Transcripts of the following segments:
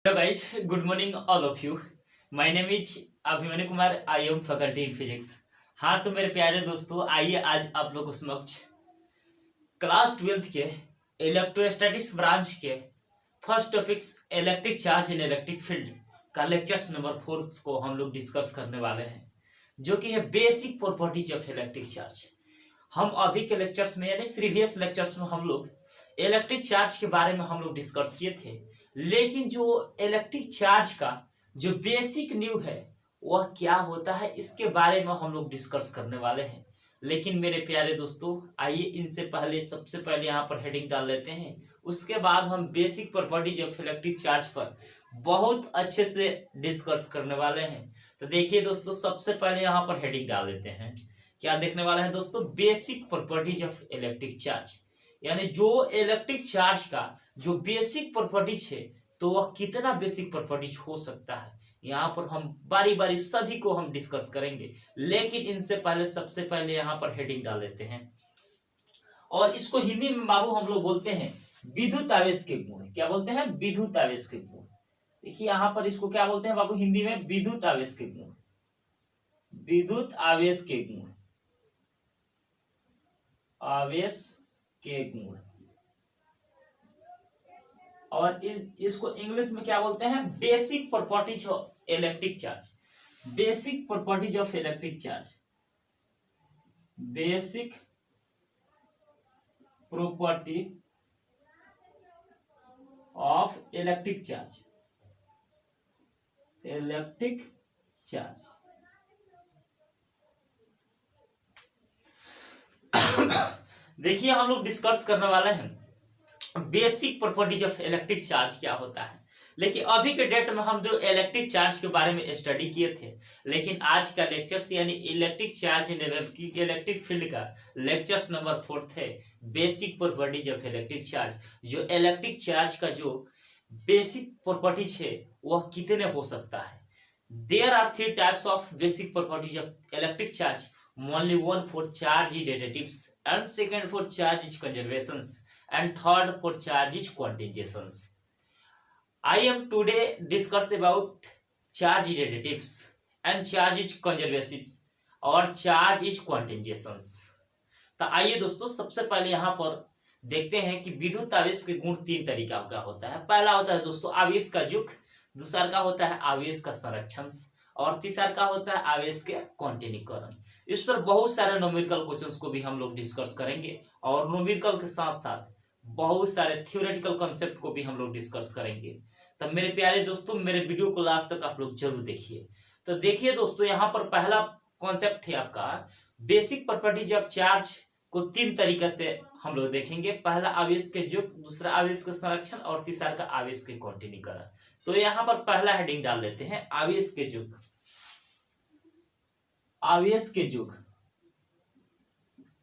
Hello guys, good morning all of you. My name is Abhimanyu Kumar. I am faculty in physics. हाँ तो मेरे प्यारे दोस्तों, आइए आज आप लोगों के समक्ष क्लास 12th के इलेक्ट्रोस्टैटिक्स ब्रांच के first topics electric charge in electric field का लेक्चर्स नंबर 4 को हम लोग डिस्कस करने वाले हैं, जो कि है basic properties of electric charge. हम अभी के लेक्चर्स में यानी प्रीवियस लेक्चर्स में हम लोग इलेक्ट्रिक चार्ज के बारे में हम लोग डिस्कस किए थे, लेकिन जो इलेक्ट्रिक चार्ज का जो बेसिक न्यू है वह क्या होता है इसके बारे में हम लोग डिस्कस करने वाले हैं. लेकिन मेरे प्यारे दोस्तों, आइए इनसे पहले सबसे पहले यहाँ पर हेडिंग डाल लेते हैं, उसके बाद हम basic properties of electric charge पर बहुत अच्छे से डिस्कस करने वाले हैं. तो देखिए दोस्तों, सबसे पहले यहाँ पर हेडिंग डाल लेते हैं. क्या देखने वाला है दोस्तों? Basic properties of electric charge, यानी जो इलेक्ट्रिक चार्ज का जो बेसिक प्रॉपर्टीज है तो वह कितना बेसिक प्रॉपर्टीज हो सकता है. यहाँ पर हम बारी बारी सभी को हम डिस्कस करेंगे, लेकिन इनसे पहले सबसे पहले यहाँ पर हेडिंग डाल लेते हैं. और इसको हिंदी में बाबू हम लोग बोलते हैं विद्युत आवेश के गुण. क्या बोलते हैं? विद्युत आवेश के गुण. देखिए यहाँ पर इसको क्या बोलते हैं बाबू हिंदी में? विद्युत आवेश के गुण. विद्युत आवेश के गुण, आवेश के गुण. और इसको इंग्लिश में क्या बोलते हैं? Basic properties of electric charge. Basic properties of electric charge. Basic property of electric charge. Electric charge. देखिए हम लोग डिस्कस करने वाले हैं basic properties of electric charge क्या होता है. लेकिन अभी के डेट में हम जो इलेक्ट्रिक चार्ज के बारे में स्टडी किए थे, लेकिन आज का लेक्चर्स यानी electric charge in electric field का लेक्चर्स नंबर 4 है basic properties of electric charge. जो इलेक्ट्रिक चार्ज का जो बेसिक प्रॉपर्टीज है वह कितने हो सकता है. There are 3 types of basic properties of electric charge. Only one for charge derivatives, and second for charge conservations, and third for charge quantizations. I am today discuss about charge derivatives and charge conservations और charge quantizations. तो आइए दोस्तों, सबसे पहले यहाँ पर देखते हैं कि विद्युत आवेश के गुण 3 तरीका का होता है. पहला होता है दोस्तों आवेश का युग, दूसरा का होता है आवेश का संरक्षण, और तीसरा का होता है आवेश के क्वांटिनीकरण. इस पर बहुत सारे न्यूमेरिकल क्वेश्चंस को भी हम लोग डिस्कस करेंगे, और न्यूमेरिकल के साथ साथ बहुत सारे थ्योरेटिकल कॉन्सेप्ट को भी हम लोग डिस्कस करेंगे. तो मेरे प्यारे दोस्तों, मेरे वीडियो को लास्ट तक आप लोग जरूर देखिए. तो देखिए दोस्तों, यहाँ पर पहला कॉन्सेप्ट है आपका बेसिक प्रॉपर्टीज ऑफ चार्ज को 3 तरीके से हम लोग देखेंगे. पहला आवेश के युग, दूसरा आवेश का संरक्षण, और तीसरा का आवेश के क्वांटिनीकरण. तो यहाँ पर पहला हेडिंग डाल लेते हैं आवेश के युग. आवेश के युग,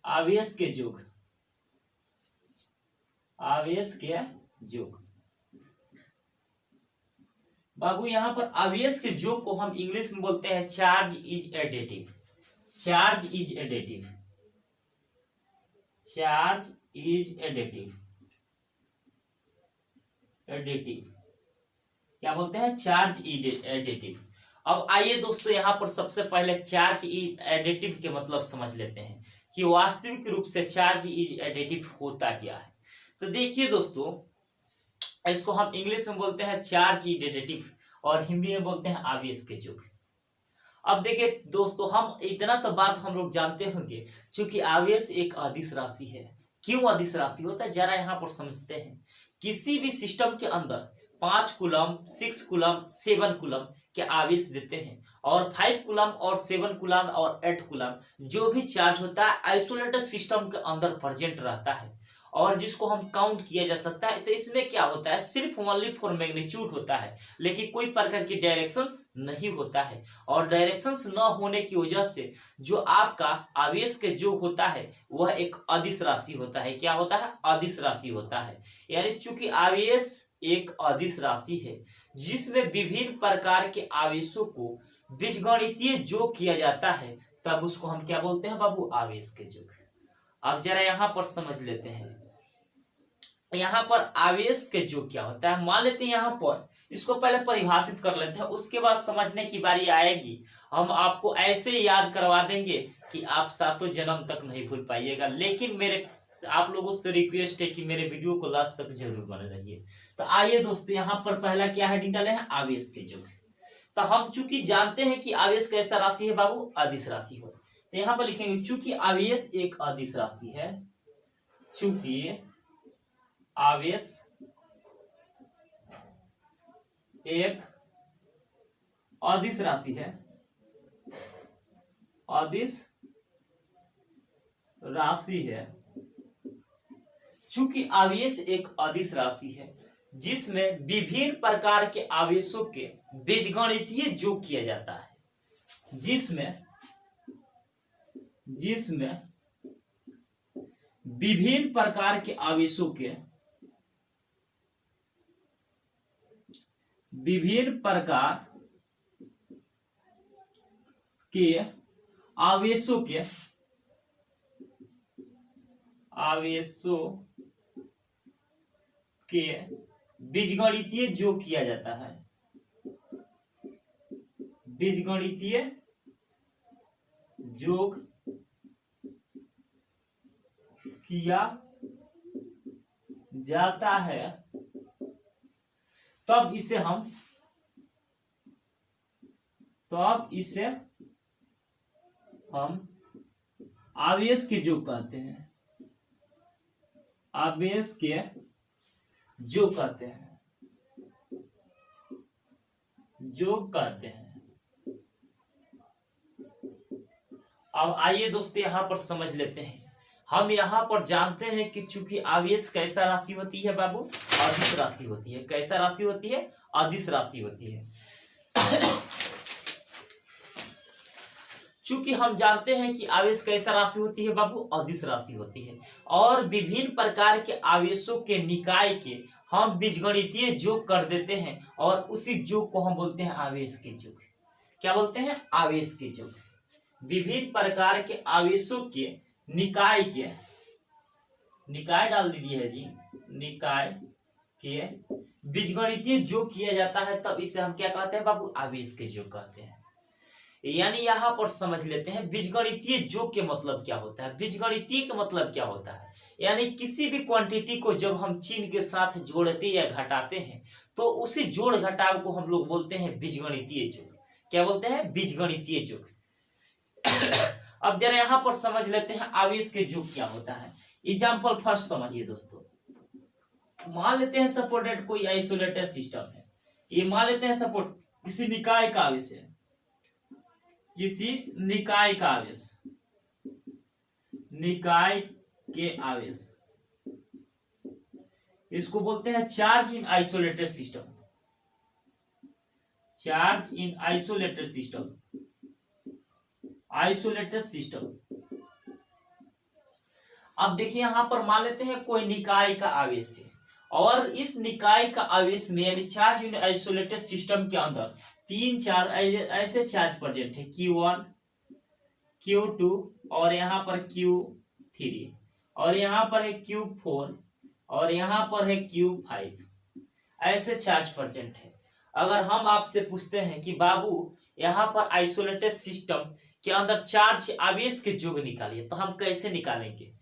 आवेश के युग, आवेश के युग. बाबू यहाँ पर आवेश के युग को हम इंग्लिश में बोलते हैं charge is additive. Charge is additive. Charge is additive. Additive क्या बोलते हैं? Charge is additive. अब आइए दोस्तों, यहाँ पर सबसे पहले चार्ज इज एडिटिव के मतलब समझ लेते हैं कि वास्तविक रूप से चार्ज इज एडिटिव होता क्या है. तो देखिए दोस्तों, इसको हम इंग्लिश में बोलते हैं चार्ज इज एडिटिव और हिंदी में बोलते हैं आवेश के युग. अब देखिए दोस्तों, हम इतना तो बात हम लोग जानते होंगे, क्योंकि आवेश एक अदिश राशि है. क्यों अदिश राशि होता है जरा यहाँ पर समझते हैं. किसी भी सिस्टम के अंदर 5 कूलम, 6 कूलम, 7 कूलम के आवेश देते हैं, और 5 कूलम और 7 कूलम और 8 कूलम जो भी चार्ज होता है आइसोलेटेड सिस्टम के अंदर प्रेजेंट रहता है, और जिसको हम काउंट किया जा सकता है. तो इसमें क्या होता है? सिर्फ ओनली फॉर मैग्नीट्यूड होता है, लेकिन कोई प्रकार की डायरेक्शंस नहीं होता है. और डायरेक्शंस न होने की वजह से जो आपका आवेश के योग होता है वह एक अदिश राशि होता है. क्या होता है? अदिश राशि होता है. यानी चूंकि आवेश एक अदिश राशि है जिसमें विभिन्न प्रकार के आवेशों को बीजगणितीय योग किया जाता है, तब उसको हम क्या बोलते हैं बाबू? आवेश के योग. अब जरा यहां पर समझ लेते हैं यहाँ पर आवेश के जो क्या होता है, मान लेते हैं यहाँ पर इसको पहले परिभाषित कर लेते हैं, उसके बाद समझने की बारी आएगी। हम आपको ऐसे याद करवा देंगे कि आप सातों जन्म तक नहीं भूल पाइएगा। लेकिन मेरे आप लोगों से रिक्वेस्ट है कि मेरे वीडियो को लास्ट तक जरूर बने रहिए। तो आइए दोस्तों, यहाँ पर पहला क्या हेडिंग डाले हैं, आवेश के युग। तो हम चूंकि जानते हैं कि आवेश कैसा राशि है बाबू, अदिश राशि हो, तो यहाँ पर लिखेंगे चूंकि आवेश एक अदिश राशि है, चूंकि आवेश एक अदिश राशि है, अदिश राशि है, चूंकि आवेश एक अदिश राशि है जिसमें विभिन्न प्रकार के आवेशों के बीजगणितीय योग किया जाता है, जिसमें विभिन्न प्रकार के आवेशों के बीजगणितीय योग किया जाता है, बीजगणितीय योग किया जाता है, तब इसे हम आवेश के योग कहते हैं, आवेश के योग कहते हैं। अब आइए दोस्तों यहाँ पर समझ लेते हैं। हम यहाँ पर जानते हैं कि चूंकि आवेश कैसा राशि होती है बाबू, अदिश राशि होती है। कैसा राशि होती है, अदिश राशि होती है। चूंकि हम जानते हैं कि आवेश कैसा राशि होती है बाबू, अदिश राशि होती है, और विभिन्न प्रकार के आवेशों के निकाय के हम बीजगणितीय योग कर देते हैं, और उसी योग को हम बोलते हैं आवेश के योग। क्या बोलते हैं, आवेश के योग। विभिन्न प्रकार के आवेशों के निकाय डाल दीजिए है जी, निकाय के बीजगणितीय योग किया जाता है, तब इसे हम क्या कहते हैं बाबू, आवेश के योग कहते हैं। यानी यहाँ पर समझ लेते हैं बीजगणितीय योग के मतलब क्या होता है। बीजगणितीय का मतलब क्या होता है, यानी किसी भी क्वांटिटी को जब हम चिन्ह के साथ जोड़ते या घटाते हैं तो उसी जोड़ घटाव को हम लोग बोलते हैं बीजगणितीय योग। क्या बोलते हैं, बीजगणितीय योग। अब जरा यहाँ पर समझ लेते हैं आवेश के योग क्या होता है। एग्जाम्पल फर्स्ट समझिए दोस्तों। मान लेते हैं सपोर्टेड कोई आइसोलेटेड सिस्टम है, ये मान लेते हैं सपोर्ट किसी निकाय का आवेश है, किसी निकाय का आवेश, निकाय के आवेश, इसको बोलते हैं charge in isolated system, charge in isolated system, isolated system. अब देखिए यहां पर मान लेते हैं कोई निकाय का आवेश है, और इस निकाय का आवेश में यानी चार्ज इन आइसोलेटेड सिस्टम के अंदर तीन चार्ज ऐसे चार्ज प्रेजेंट है, Q1, Q2 और यहाँ पर Q3, और यहाँ पर है Q4 और यहाँ पर है Q5, ऐसे चार्ज प्रेजेंट है। अगर हम आपसे पूछते हैं कि बाबू यहाँ पर आइसोलेटेड सिस्टम के अंदर चार्ज आवेश के योग निकालिए, तो हम कैसे निकालेंगे।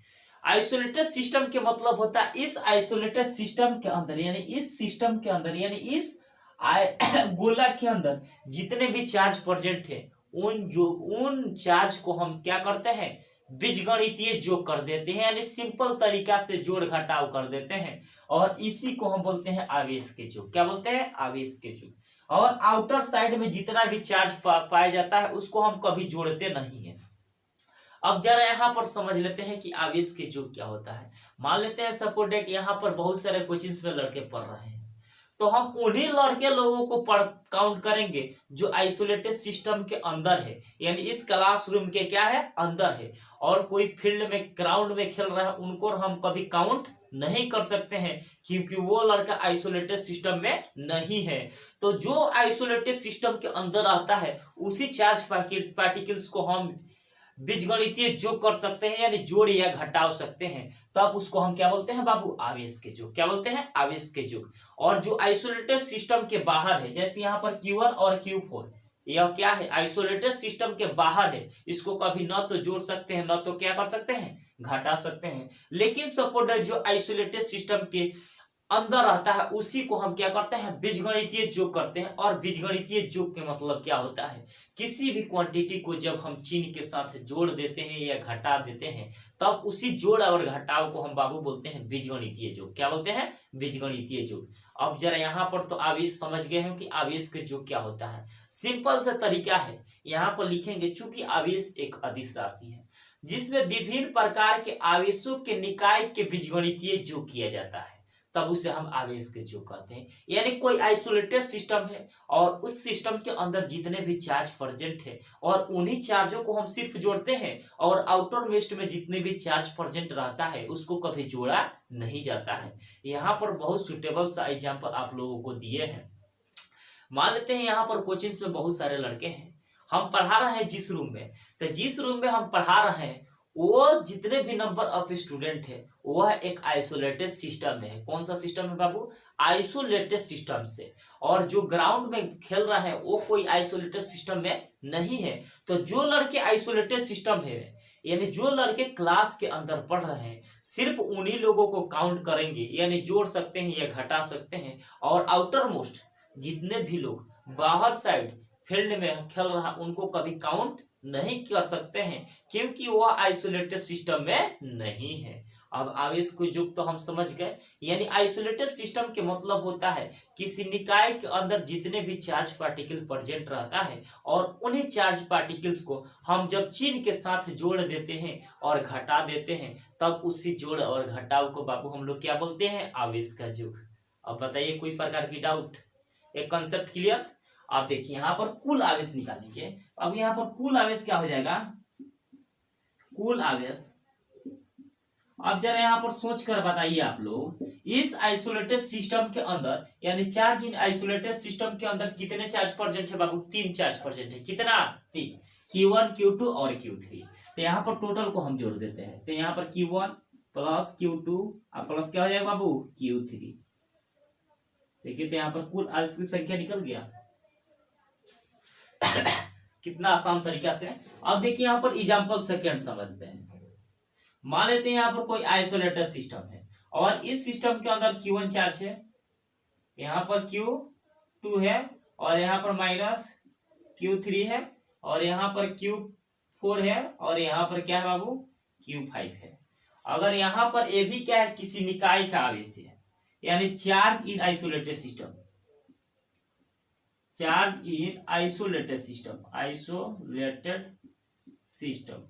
आइसोलेटेड सिस्टम के मतलब होता है इस आइसोलेटेड सिस्टम के अंदर, यानी इस सिस्टम के अंदर, यानी इस गोला के अंदर जितने भी चार्ज प्रेजेंट है उन चार्ज को हम क्या करते हैं, बीजगणितीय योग कर देते हैं, यानी सिंपल तरीका से जोड़ घटाव कर देते हैं, और इसी को हम बोलते हैं आवेश के योग। क्या बोलते हैं, आवेश के योग। और आउटर साइड में जितना भी चार्ज पाया जाता है उसको हम कभी जोड़ते नहीं है। अब जरा यहाँ पर समझ लेते हैं कि आवेश के योग क्या होता है। मान लेते हैं सपोर्टेड यहाँ पर बहुत सारे कोचिंग्स में लड़के पढ़ रहे हैं, तो हम उन्हीं लड़के लोगों को काउंट करेंगे जो आइसोलेटेड सिस्टम के अंदर है, यानी इस क्लासरूम के क्या है, अंदर है, और कोई फील्ड में ग्राउंड में खेल रहा है उनको हम कभी काउंट नहीं कर सकते हैं क्योंकि वो लड़का आइसोलेटेड सिस्टम में नहीं है। तो जो आइसोलेटेड सिस्टम के अंदर आता है उसी चार्ज पार्टिकल्स को हम बीजगणितीय योग कर सकते हैं यानी जोड़ या घटाव सकते हैं, तब उसको हम क्या बोलते हैं बाबू, आवेश के योग। क्या बोलते हैं, आवेश के योग। और जो आइसोलेटेड सिस्टम के बाहर है, जैसे यहाँ पर Q1 और Q4, यह क्या है, आइसोलेटेड सिस्टम के बाहर है, इसको कभी न तो जोड़ सकते हैं न तो क्या कर सकते हैं, घटा सकते हैं। लेकिन सपोर्ट जो आइसोलेटेड सिस्टम के अंदर रहता है उसी को हम क्या करते हैं, बीजगणितीय योग करते हैं। और बीजगणितीय योग के मतलब क्या होता है, किसी भी क्वांटिटी को जब हम चिन्ह के साथ जोड़ देते हैं या घटा देते हैं, तब उसी जोड़ और घटाव को हम बाबू बोलते हैं बीजगणितीय योग। क्या बोलते हैं, बीजगणितीय योग। अब जरा यहाँ पर तो आवेश समझ गए हैं कि आवेश के योग क्या होता है। सिंपल सा तरीका है, यहाँ पर लिखेंगे, चूंकि आवेश एक अदिश राशि है जिसमें विभिन्न प्रकार के आवेशों के निकाय के बीजगणितीय योग किया जाता है, तब उसे हम आवेश के योग कहते हैं। यानी कोई आइसोलेटेड सिस्टम है और उस सिस्टम के अंदर जितने भी चार्ज प्रेजेंट है और उन्हीं चार्जों को हम सिर्फ जोड़ते हैं, और आउटर मोस्ट में जितने भी चार्ज प्रेजेंट रहता है उसको कभी जोड़ा नहीं जाता है। यहाँ पर बहुत सुटेबल सा एग्जाम्पल आप लोगों को दिए हैं। मान लेते हैं यहाँ पर कोचिंग में बहुत सारे लड़के हैं, हम पढ़ा रहे हैं जिस रूम में, तो जिस रूम में हम पढ़ा रहे हैं वो जितने भी नंबर ऑफ स्टूडेंट है वह एक आइसोलेटेड सिस्टम में है। कौन सा सिस्टम है बाबू, आइसोलेटेड सिस्टम से। और जो ग्राउंड में खेल रहा है वो कोई आइसोलेटेड सिस्टम में नहीं है। तो जो लड़के आइसोलेटेड सिस्टम है यानी जो लड़के क्लास के अंदर पढ़ रहे हैं, सिर्फ उन्हीं लोगों को काउंट करेंगे, यानी जोड़ सकते हैं या घटा सकते हैं। और आउटर मोस्ट जितने भी लोग बाहर साइड फील्ड में खेल रहा उनको कभी काउंट नहीं कर सकते हैं, क्योंकि वह आइसोलेटेड सिस्टम में नहीं है। अब आवेश को योग तो हम समझ गए, यानी आइसोलेटेड सिस्टम के मतलब होता है किसी निकाय के अंदर जितने भी चार्ज पार्टिकल प्रेजेंट रहता है और उन्हीं चार्ज पार्टिकल्स को हम जब चिन्ह के साथ जोड़ देते हैं और घटा देते हैं, तब उसी जोड़ और घटाव को बाबू हम लोग क्या बोलते हैं, आवेश का योग। अब बताइए कोई प्रकार की डाउट, एक कंसेप्ट क्लियर। आप देखिए यहाँ पर कुल आवेश निकालेंगे। अब यहाँ पर कुल आवेश क्या हो जाएगा, कुल आवेश। अब जरा यहाँ पर सोच कर बताइए आप लोग, इस आइसोलेटेड सिस्टम के अंदर यानी चार्ज इन आइसोलेटेड सिस्टम के अंदर कितने चार्ज प्रेजेंट है बाबू, 3 चार्ज प्रेजेंट है। कितना, 3, Q1 Q2 और Q3। तो यहाँ पर टोटल को हम जोड़ देते हैं, तो यहाँ पर Q1 प्लस Q2 और प्लस क्या हो जाएगा बाबू, Q3। देखिए तो यहाँ पर कुल आवेश की संख्या निकल गया। कितना आसान तरीका से। अब देखिए यहाँ पर एग्जांपल सेकंड समझते हैं। मान लेते हैं यहाँ पर कोई आइसोलेटेड सिस्टम है और इस सिस्टम के अंदर Q1 चार्ज है, यहाँ पर Q2 है और यहाँ पर माइनस Q3 है और यहाँ पर Q4 है और यहाँ पर क्या है बाबू, Q5 है। अगर यहाँ पर ये भी क्या है, किसी निकाय का आवेश है, यानी charge in isolated system, charge in isolated system, isolated system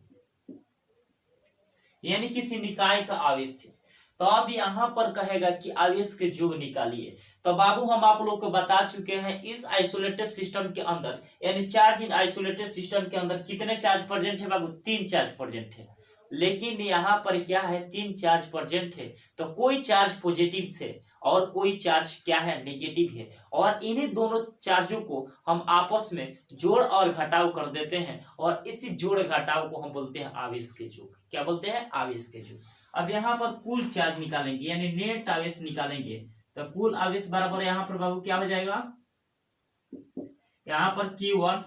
यानी किसी निकाय का आवेश है, तो अब यहाँ पर कहेगा कि आवेश के योग निकालिए। तो बाबू हम आप लोग को बता चुके हैं, इस आइसोलेटेड सिस्टम के अंदर यानी चार्ज इन आइसोलेटेड सिस्टम के अंदर कितने चार्ज प्रेजेंट है बाबू, 3 चार्ज प्रेजेंट है। लेकिन यहाँ पर क्या है, 3 चार्ज प्रेजेंट है, तो कोई चार्ज पॉजिटिव से और कोई चार्ज क्या है, नेगेटिव है। और इन्हीं दोनों चार्जों को हम आपस में जोड़ और घटाव कर देते हैं और इसी जोड़ घटाव को हम बोलते हैं आवेश के योग। क्या बोलते हैं, आवेश के योग। अब यहाँ पर कुल चार्ज निकालेंगे यानी नेट आवेश निकालेंगे, तो कुल आवेश बराबर यहाँ पर बाबू क्या हो जाएगा, यहाँ पर Q1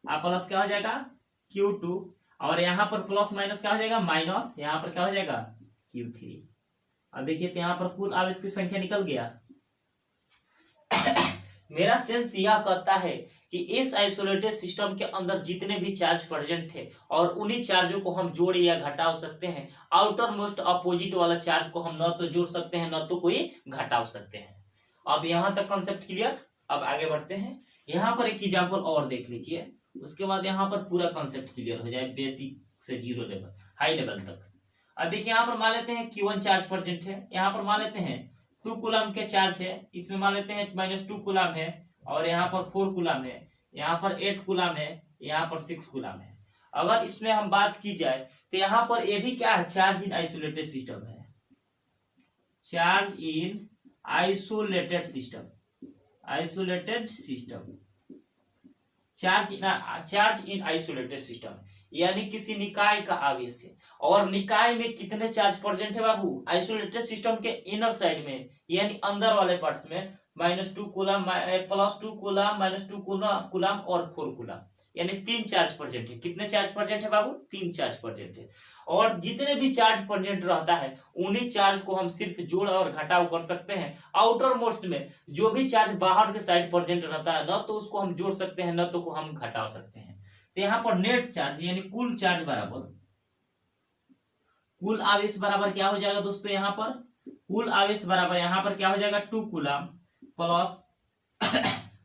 प्लस क्या हो जाएगा, Q2 और यहाँ पर प्लस माइनस क्या हो जाएगा, माइनस, यहाँ पर क्या हो जाएगा, Q3। अब देखिए तो यहाँ पर कुल आवेश की संख्या निकल गया। मेरा सेंस यह कहता है कि इस आइसोलेटेड सिस्टम के अंदर जितने भी चार्ज प्रेजेंट है और उन्हीं चार्जों को हम जोड़ या घटा सकते हैं। आउटर मोस्ट अपोजिट वाला चार्ज को हम न तो जोड़ सकते हैं न तो कोई घटा सकते हैं। अब यहाँ तक कंसेप्ट क्लियर। अब आगे बढ़ते हैं, यहाँ पर एक एग्जांपल और देख लीजिए, उसके बाद यहाँ पर पूरा कंसेप्ट क्लियर हो जाए, बेसिक से 0 लेवल हाई लेवल तक। अब देखिए यहाँ पर मान लेते हैं Q1 चार्ज प्रेजेंट है, यहाँ पर मान लेते हैं 2 कूलम के चार्ज है, इसमें मान लेते हैं -2 कूलम है और यहाँ पर 4 कूलम है, यहाँ पर 8 कूलम है, यहाँ पर 6 कूलम है। अगर इसमें हम बात की जाए तो यहाँ पर ये भी क्या है, चार्ज इन आइसोलेटेड सिस्टम है, charge in isolated system, isolated system, charge in isolated system यानी किसी निकाय का आवेश है। और निकाय में कितने चार्ज प्रेजेंट है बाबू? आइसोलेटेड सिस्टम के इनर साइड में यानी अंदर वाले पार्ट्स में -2 कूलम, +2 कूलम, -2 कूलम और 4 कूलम, यानी 3 चार्ज प्रेजेंट है। कितने चार्ज प्रेजेंट है बाबू? 3 चार्ज प्रेजेंट है। और जितने भी चार्ज प्रेजेंट रहता है उन्हीं चार्ज को हम सिर्फ जोड़ और घटाव कर सकते हैं। आउटर मोस्ट में जो भी चार्ज बाहर के साइड प्रेजेंट रहता है न तो उसको हम जोड़ सकते हैं न तो को हम घटा सकते हैं। तो यहाँ पर नेट चार्ज यानी कुल चार्ज बराबर कुल आवेश बराबर क्या हो जाएगा दोस्तों? यहाँ पर कुल आवेश बराबर यहाँ पर क्या हो जाएगा? 2 कूलम प्लस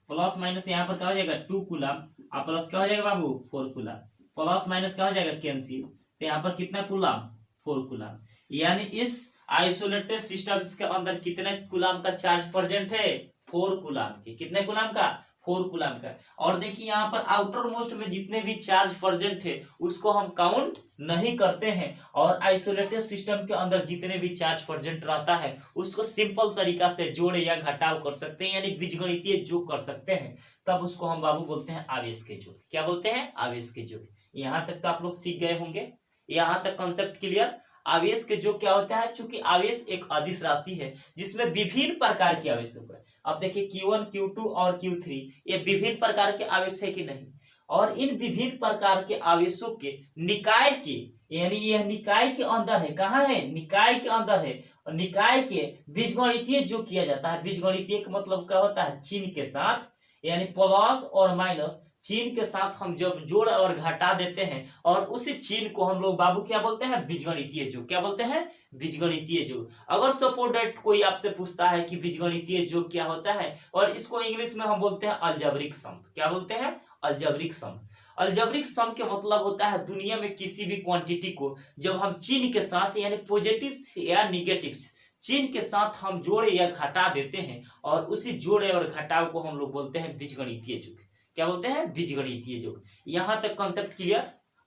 प्लस माइनस यहाँ पर क्या हो जाएगा? 2 कूलम और प्लस क्या हो जाएगा बाबू? 4 कूलम। प्लस माइनस क्या हो जाएगा? कैंसिल। तो यहाँ पर कितना कूलम? 4 कूलम। यानी इस आइसोलेटेड सिस्टम्स के अंदर कितने कूलम का चार्ज प्रेजेंट है? 4 कूलम के। कितने कूलम का? 4 कूलम का। और देखिए यहाँ पर आउटर मोस्ट में जितने भी चार्ज प्रेजेंट है उसको हम काउंट नहीं करते हैं। और आइसोलेटेड सिस्टम के अंदर जितने भी चार्ज प्रेजेंट रहता है उसको सिंपल तरीका से जोड़ या घटाव कर सकते हैं, यानी बीजगणितीय योग कर सकते हैं। तब उसको हम बाबू बोलते हैं आवेश के योग। क्या बोलते हैं? आवेश के योग। यहाँ तक तो आप लोग सीख गए होंगे। यहाँ तक कंसेप्ट क्लियर। आवेश के योग क्या होता है? चूंकि आवेश एक अदिश राशि है जिसमें विभिन्न प्रकार के आवेश होते हैं। अब देखिए Q1, Q2 और Q3 ये विभिन्न प्रकार के आवेश है कि नहीं? और इन विभिन्न प्रकार के आवेशों के निकाय के, यानी यह निकाय के अंदर है। कहाँ है? निकाय के अंदर है। और निकाय के बीजगणितीय जो किया जाता है, बीजगणितीय का मतलब क्या होता है? चिन्ह के साथ, यानी प्लस और माइनस चिन्ह के साथ हम जब जोड़ और घटा देते हैं और उसी चिन्ह को हम लोग बाबू क्या बोलते हैं? बीजगणितीय योग। क्या बोलते हैं? बीजगणितीय योग। अगर सपोज दैट कोई आपसे पूछता है कि बीजगणितीय योग क्या होता है, और इसको इंग्लिश में हम बोलते हैं अलजेब्रिक सम। क्या बोलते हैं? अलजेब्रिक सम। अलजेब्रिक सम के मतलब होता है दुनिया में किसी भी क्वांटिटी को जब हम चिन्ह के साथ यानी पॉजिटिव या निगेटिव चिन्ह के साथ हम जोड़े या घटा देते हैं और उसी जोड़े और घटाव को हम लोग बोलते हैं बीजगणितीय योग। क्या बोलते हैं? बीजगणितीय योग। यहां तक कॉन्सेप्ट क्लियर।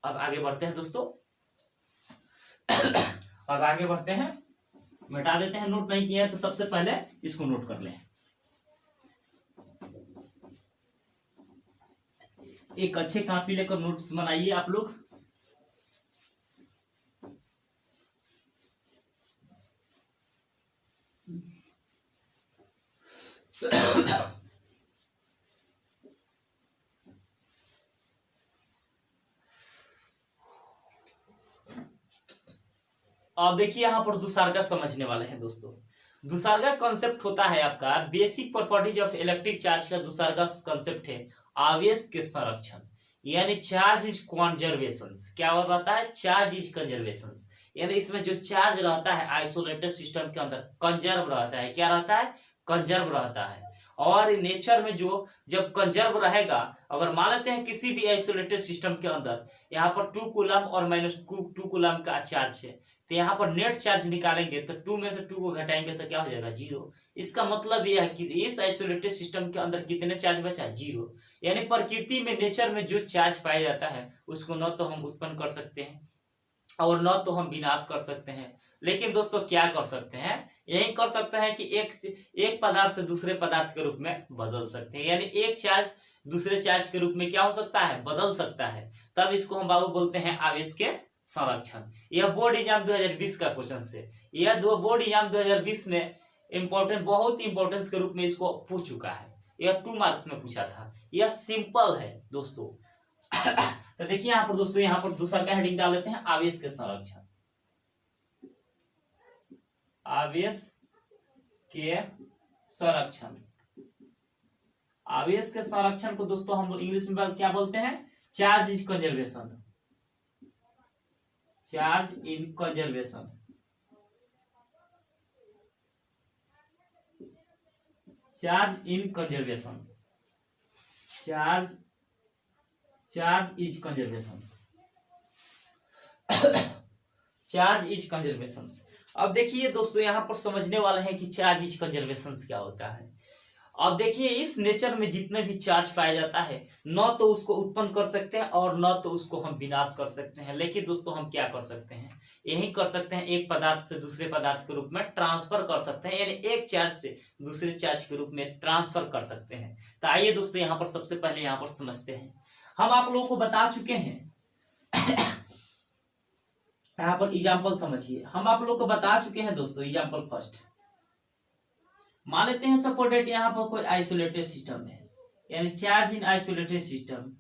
अब आगे बढ़ते हैं दोस्तों। अब आगे बढ़ते हैं। मिटा देते हैं, नोट नहीं किया है तो सबसे पहले इसको नोट कर लें। एक अच्छे कॉपी लेकर नोट्स बनाइए आप लोग। अब देखिए यहाँ पर दुसार्गा समझने वाले हैं दोस्तों। दुसार्गा कॉन्सेप्ट होता है आपका basic properties of electric charge का दुसार्गा कॉन्सेप्ट है आवेश के संरक्षण, यानी चार्ज इज कंजर्वेशन। क्या रहता है? चार्ज इज कंजर्वेशन, यानी इसमें जो चार्ज रहता है आइसोलेटेड सिस्टम के अंदर कंजर्व रहता है। क्या रहता है? कंजर्व रहता है। और नेचर में जो जब कंजर्व रहेगा, अगर मान लेते हैं किसी भी आइसोलेटेड सिस्टम के अंदर यहाँ पर 2 कूलम और -2 कूलम का चार्ज है, तो यहाँ पर नेट चार्ज निकालेंगे तो 2 में से 2 को घटाएंगे तो क्या हो जाएगा? 0। इसका मतलब यह है कि इस आइसोलेटेड सिस्टम के अंदर कितने चार्ज बचा? 0। यानी प्रकृति में नेचर में जो चार्ज पाया जाता है उसको न तो हम उत्पन्न कर सकते हैं और न तो हम विनाश कर सकते हैं। लेकिन दोस्तों क्या कर सकते हैं? यही कर सकते हैं कि एक पदार्थ से दूसरे पदार्थ के रूप में बदल सकते हैं, यानी एक चार्ज दूसरे चार्ज के रूप में क्या हो सकता है? बदल सकता है। तब इसको हम बाबू बोलते हैं आवेश के संरक्षण। यह बोर्ड एग्जाम 2020 का क्वेश्चन से, यह बोर्ड एग्जाम 2020 में इंपॉर्टेंट, बहुत इंपॉर्टेंस के रूप में इसको पूछ चुका है। यह 2 मार्क्स में पूछा था। यह सिंपल है दोस्तों। तो देखिए यहाँ पर दोस्तों, यहाँ पर दूसरा का हेडिंग डाल लेते हैं आवेश के संरक्षण। आवेश के संरक्षण। आवेश के संरक्षण को दोस्तों हम इंग्लिश में क्या बोलते हैं? Charge is conservation. Charge in conservation. Charge in conservation. Charge is conservation. Charge is conservation. अब देखिए दोस्तों, यहां पर समझने वाले हैं कि चार्ज इज कंजर्वेशन क्या होता है। अब देखिए इस नेचर में जितने भी चार्ज पाया जाता है न तो उसको उत्पन्न कर सकते हैं और न तो उसको हम विनाश कर सकते हैं। लेकिन दोस्तों हम क्या कर सकते हैं? यही कर सकते हैं, एक पदार्थ से दूसरे पदार्थ के रूप में ट्रांसफर कर सकते हैं, यानी एक चार्ज से दूसरे चार्ज के रूप में ट्रांसफर कर सकते हैं। तो आइए दोस्तों यहाँ पर सबसे पहले यहाँ पर समझते हैं। हम आप लोगों को बता चुके हैं यहाँ पर एग्जाम्पल समझिए, हम आप लोग को बता चुके हैं दोस्तों। एग्जाम्पल फर्स्ट मान लेते हैं, सपोर्टेड यहाँ पर कोई आइसोलेटेड सिस्टम है, यानी charge in isolated system,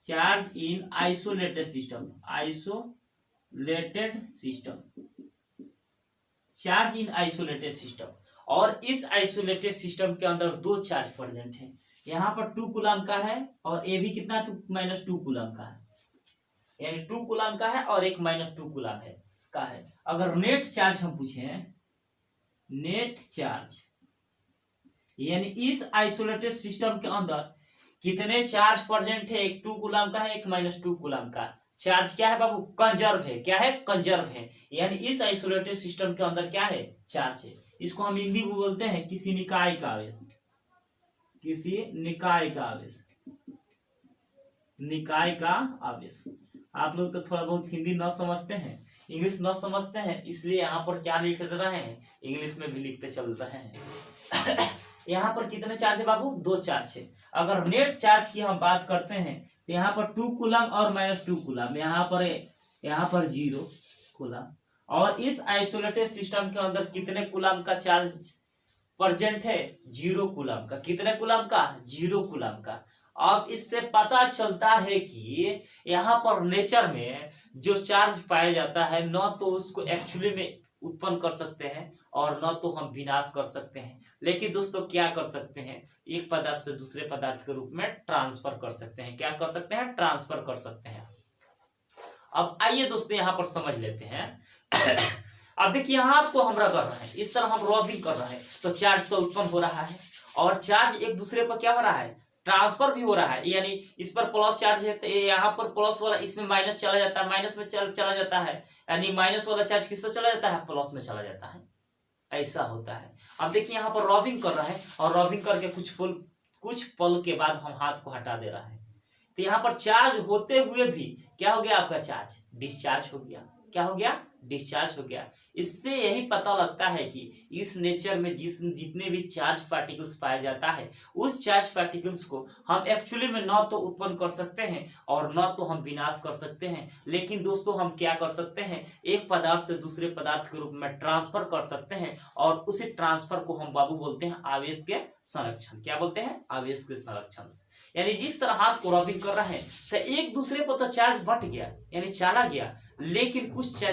charge in isolated system, isolated system, charge in isolated system. और इस आइसोलेटेड सिस्टम के अंदर दो चार्ज प्रेजेंट है, यहाँ पर 2 कूलम का है और ये भी कितना -2 कूलम का है, यानी 2 कूलम का है और एक -2 कूलम है का है। अगर नेट चार्ज हम पूछे, नेट चार्ज यानी इस आइसोलेटेड सिस्टम के अंदर कितने चार्ज प्रेजेंट है, एक 2 कूलम का है, एक -2 कूलम का। चार्ज क्या है बाबू, कंजर्व है। क्या है, कंजर्व है, यानी इस आइसोलेटेड सिस्टम के अंदर क्या है, चार्ज है। इसको हम हिंदी में बोलते हैं किसी निकाय का आवेश, किसी निकाय का आवेश, निकाय का आवेश। आप लोग तो थोड़ा बहुत हिंदी न समझते हैं, इंग्लिश न समझते हैं, इसलिए यहाँ पर क्या लिख रहे हैं, इंग्लिश में भी लिखते चल रहे हैं। यहाँ पर कितने चार्ज है बाबू, 2 चार्ज है। अगर नेट चार्ज की हम बात करते हैं तो यहाँ पर 2 कूलम और -2 कूलम, यहाँ पर 0 कूलम। और इस आइसोलेटेड सिस्टम के अंदर कितने कूलम का चार्ज प्रेजेंट है, 0 कूलम का। कितने कूलम का, 0 कूलम का। अब इससे पता चलता है कि यहाँ पर नेचर में जो चार्ज पाया जाता है, न तो उसको एक्चुअली में उत्पन्न कर सकते हैं और न तो हम विनाश कर सकते हैं, लेकिन दोस्तों क्या कर सकते हैं, एक पदार्थ से दूसरे पदार्थ के रूप में ट्रांसफर कर सकते हैं। क्या कर सकते हैं, ट्रांसफर कर सकते हैं। अब आइए दोस्तों यहाँ पर समझ लेते हैं। अब देखिए, यहाँ आपको हम रगड़ रहे हैं, इस तरह हम रॉबिंग कर रहे हैं, तो चार्ज तो उत्पन्न हो रहा है और चार्ज एक दूसरे पर क्या हो रहा है, ट्रांसफर भी हो रहा है। यानी इस पर प्लस चार्ज है तो यहाँ पर प्लस वाला इसमें माइनस चला जाता है, माइनस में चला जाता है, यानी माइनस वाला चार्ज किस पर चला जाता है, प्लस में चला जाता है। ऐसा होता है। अब देखिए यहाँ पर रॉबिंग कर रहा है और रॉबिंग करके कुछ पल के बाद हम हाथ को हटा दे रहा है, तो यहाँ पर चार्ज होते हुए भी क्या हो गया, आपका चार्ज डिस्चार्ज हो गया। क्या हो गया, डिस्चार्ज हो गया। इससे यही पता लगता है कि इस नेचर में जितने भी चार्ज पार्टिकल्स पाया जाता है, उस चार्ज पार्टिकल्स को हम एक्चुअली में न तो उत्पन्न कर सकते हैं और न तो हम विनाश कर सकते हैं, लेकिन दोस्तों हम क्या कर सकते हैं, एक पदार्थ से दूसरे पदार्थ के रूप में ट्रांसफर कर सकते हैं। और उसी ट्रांसफर को हम बाबू बोलते हैं आवेश के संरक्षण। क्या बोलते हैं, आवेश के संरक्षण। यानी जिस तरह हाथ को रॉबिंग कर रहे हैं तो एक दूसरे पर तो चार्ज बट गया, यानी चला गया, लेकिन कुछ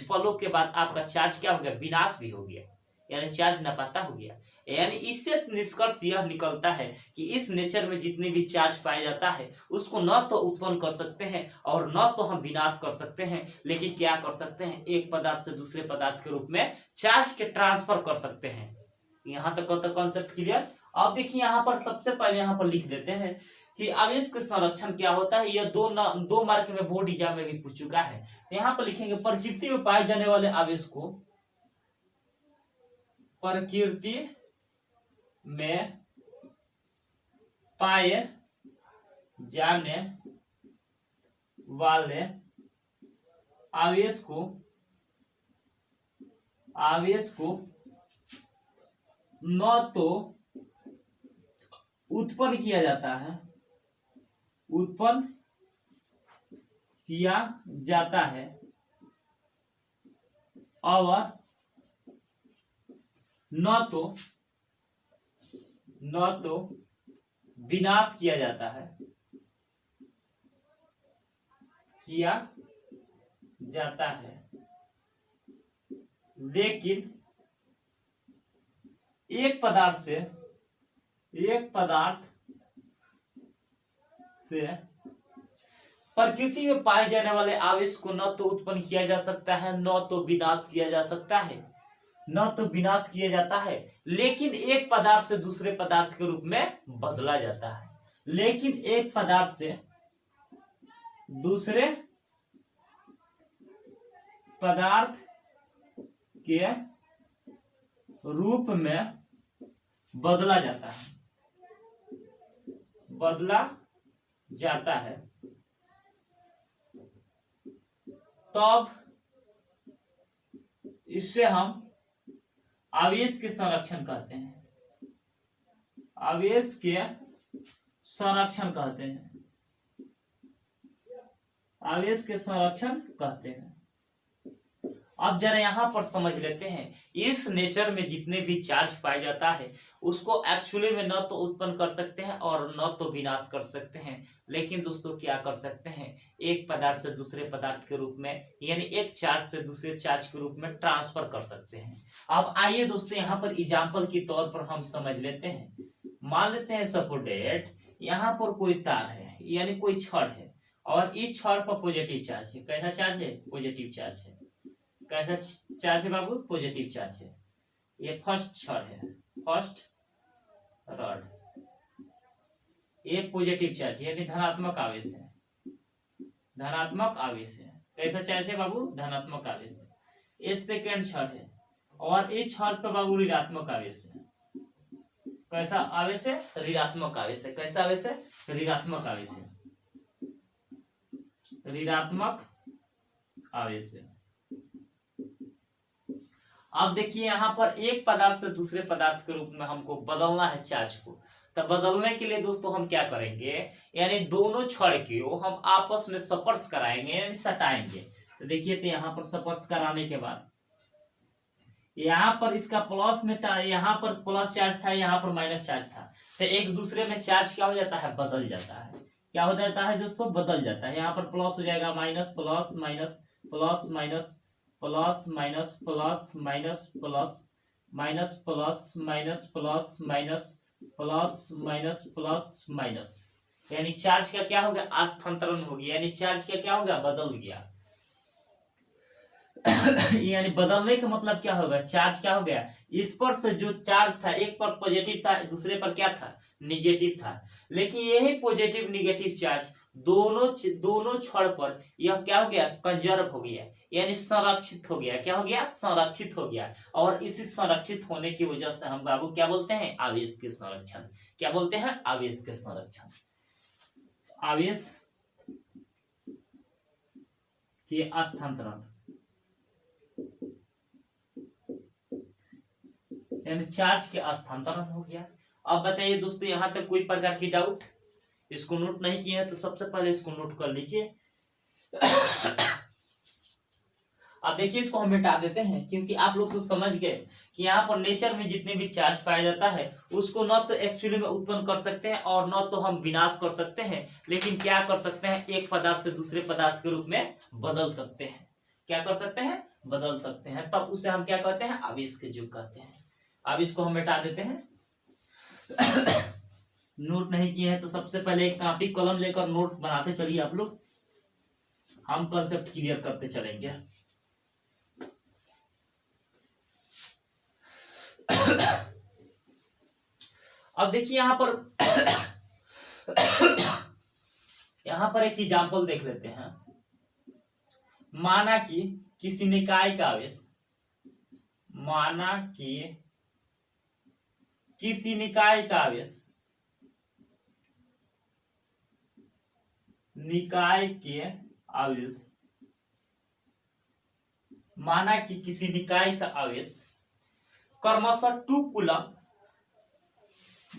पलों के बाद आपका चार्ज क्या हो गया, विनाश भी हो गया, यानी चार्ज नापता हो गया। यानी इससे निष्कर्ष यह निकलता है कि इस नेचर में जितने भी चार्ज पाया जाता है उसको न तो उत्पन्न कर सकते हैं और न तो हम विनाश कर सकते हैं, लेकिन क्या कर सकते हैं, एक पदार्थ से दूसरे पदार्थ के रूप में चार्ज के ट्रांसफर कर सकते हैं। यहाँ तक तो कॉन्सेप्ट क्लियर। अब देखिए यहाँ पर सबसे पहले यहाँ पर लिख देते हैं कि आवेश के संरक्षण क्या होता है। यह दो मार्क में बोर्ड एग्जाम में भी पूछ चुका है। यहाँ पर लिखेंगे प्रकृति में पाए जाने वाले आवेश को, प्रकृति में पाए जाने वाले आवेश को न तो उत्पन्न किया जाता है, उत्पन्न किया जाता है और न तो विनाश किया जाता है, लेकिन एक पदार्थ से प्रकृति में पाए जाने वाले आवेश को न तो उत्पन्न किया जा सकता है, न तो विनाश किया जा सकता है, न तो विनाश किया जाता है, लेकिन एक पदार्थ से दूसरे पदार्थ के रूप में बदला जाता है। लेकिन एक पदार्थ से दूसरे पदार्थ के रूप में बदला जाता है, तब इससे हम आवेश के संरक्षण कहते हैं, आवेश के संरक्षण कहते हैं। आवेश के संरक्षण कहते हैं। अब जरा यहाँ पर समझ लेते हैं, इस नेचर में जितने भी चार्ज पाया जाता है उसको एक्चुअली में न तो उत्पन्न कर सकते हैं और न तो विनाश कर सकते हैं, लेकिन दोस्तों क्या कर सकते हैं, एक पदार्थ से दूसरे पदार्थ के रूप में, यानी एक चार्ज से दूसरे चार्ज के रूप में ट्रांसफर कर सकते हैं। अब आइए दोस्तों यहाँ पर एग्जाम्पल के तौर पर हम समझ लेते हैं। मान लेते हैं सपोर्टेड यहाँ पर कोई तार है, यानी कोई छड़ है, और इस छड़ पर पॉजिटिव चार्ज है। कैसा चार्ज है? पॉजिटिव चार्ज है। कैसा चार्ज है बाबू? पॉजिटिव चार्ज है। ये फर्स्ट छड़ है, फर्स्ट रॉड, ये पॉजिटिव चार्ज यानी धनात्मक आवेश है, धनात्मक आवेश है। कैसा चार्ज है बाबू? धनात्मक आवेश है। ये सेकेंड छड़ है, और इस छड़ पर बाबू ऋणात्मक आवेश है। कैसा आवेश है? ऋणात्मक आवेश है। कैसा आवेश है? ऋणात्मक आवेश है, ऋणात्मक आवेश है। अब देखिए यहाँ पर एक पदार्थ से दूसरे पदार्थ के रूप में हमको बदलना है चार्ज को। तब बदलने के लिए दोस्तों हम क्या करेंगे, यानी दोनों छड़ को हम आपस में स्पर्श कराएंगे, यानी सटाएंगे। तो देखिए, तो यहाँ पर स्पर्श कराने के बाद यहाँ पर इसका प्लस में था, यहाँ पर प्लस चार्ज था, यहाँ पर माइनस चार्ज था, तो एक दूसरे में चार्ज क्या हो जाता है? बदल जाता है। क्या हो जाता है दोस्तों? बदल जाता है। यहाँ पर प्लस हो जाएगा minus, plus minus, plus minus, plus minus, plus minus, plus minus, plus minus, plus minus, plus minus, plus minus, यानी चार्ज का क्या हो गया? स्थानांतरण हो गया, यानी चार्ज का क्या हो गया? बदल गया। यानी बदलने का मतलब क्या होगा? चार्ज क्या हो गया? इस पर से जो चार्ज था, एक पर पॉजिटिव था, दूसरे पर क्या था? निगेटिव था। लेकिन यही पॉजिटिव निगेटिव चार्ज दोनों छड़ पर यह क्या हो गया? कंजर्व हो गया, यानी संरक्षित हो गया। क्या हो गया? संरक्षित हो गया। और इसी संरक्षित होने की वजह से हम बाबू क्या बोलते हैं? आवेश के संरक्षण। क्या बोलते हैं? आवेश के संरक्षण। आवेश के स्थानांतरण, यानी चार्ज के स्थानांतरण हो गया। अब बताइए दोस्तों, यहां तक कोई प्रकार की डाउट? इसको नोट नहीं किए हैं तो सबसे पहले इसको नोट कर लीजिए। अब देखिए, इसको हम मिटा देते हैं, क्योंकि आप लोग तो समझ गए कि यहाँ पर नेचर में जितने भी चार्ज पाया जाता है उसको न तो एक्चुअली में उत्पन्न कर सकते हैं और न तो हम विनाश कर सकते हैं, लेकिन क्या कर सकते हैं? एक पदार्थ से दूसरे पदार्थ के रूप में बदल सकते हैं। क्या कर सकते हैं? बदल सकते हैं। तब उसे हम क्या कहते हैं? आवेश के युग कहते हैं। अब इसको हम मिटा देते हैं। नोट नहीं किए हैं तो सबसे पहले एक कॉपी कलम लेकर नोट बनाते चलिए आप लोग, हम कंसेप्ट क्लियर करते चलेंगे। अब देखिए यहाँ पर एक एग्जाम्पल देख लेते हैं। माना कि किसी निकाय का आवेश, माना कि किसी निकाय का आवेश निकाय के आवेश, माना कि किसी निकाय का आवेश क्रमशः 2 coulomb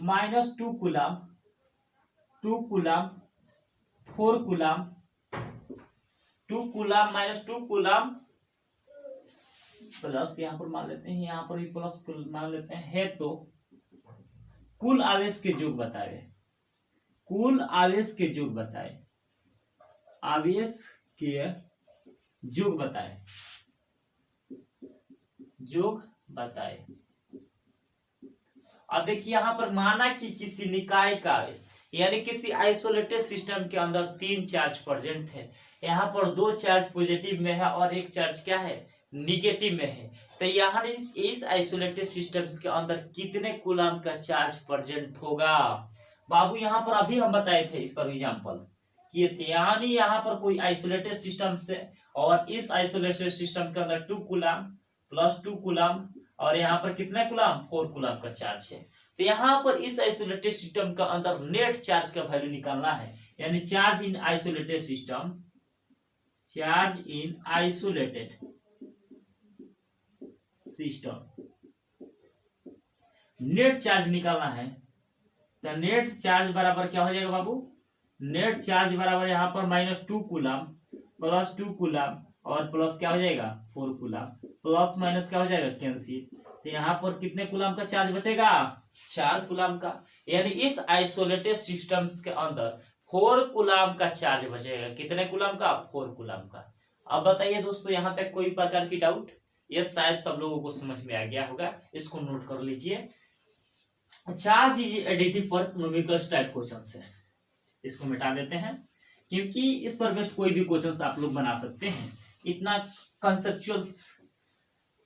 minus 2 coulomb 2 coulomb 4 coulomb 2 coulomb minus 2 coulomb plus, यहां पर मान लेते हैं, यहां पर भी प्लस मान लेते हैं, है तो कुल आवेश के योग बताए, कुल आवेश के योग बताए, आवेश के योग बताए, योग बताए। अब देखिए यहाँ पर माना कि किसी निकाय का आवेश, यानी किसी आइसोलेटेड सिस्टम के अंदर 3 चार्ज प्रेजेंट है। यहाँ पर 2 चार्ज पॉजिटिव में है और 1 चार्ज क्या है? निगेटिव में है। तो यहाँ इस आइसोलेटेड सिस्टम्स के अंदर कितने कूलम का चार्ज प्रेजेंट होगा बाबू? यहाँ पर अभी हम बताए थे, इस पर एग्जांपल किए थे। यानी यहाँ पर कोई आइसोलेटेड सिस्टम से, और इस आइसोलेटेड सिस्टम के अंदर 2 कूलम प्लस 2 कूलम, और यहाँ पर कितना कूलम? 4 कूलम का चार्ज है। तो यहाँ पर इस आइसोलेटेड सिस्टम का अंदर नेट चार्ज का वैल्यू निकालना है, यानी charge in isolated system, charge in isolated system, net charge निकालना है। तो नेट चार्ज बराबर क्या हो जाएगा बाबू? नेट चार्ज बराबर यहाँ पर -2 कूलम प्लस 2 कूलम और प्लस क्या हो जाएगा 4 कूलम, प्लस माइनस क्या हो जाएगा कैंसिल। तो यहाँ पर कितने कूलम का चार्ज बचेगा 4 कूलम का, यानी इस आइसोलेटेड सिस्टम्स के अंदर 4 कूलम का चार्ज बचेगा। कितने कूलम का 4 कूलम का। अब बताइए दोस्तों यहाँ तक कोई प्रकार की डाउट। ये शायद सब लोगों को समझ में आ गया होगा, इसको नोट कर लीजिए। चार्ज इज एडिटिव पर न्यूमेरिकल टाइप क्वेश्चन है, इसको मिटा देते हैं क्योंकि इस पर बेस्ड कोई भी क्वेश्चन आप लोग बना सकते हैं। इतना कंसेप्चुअल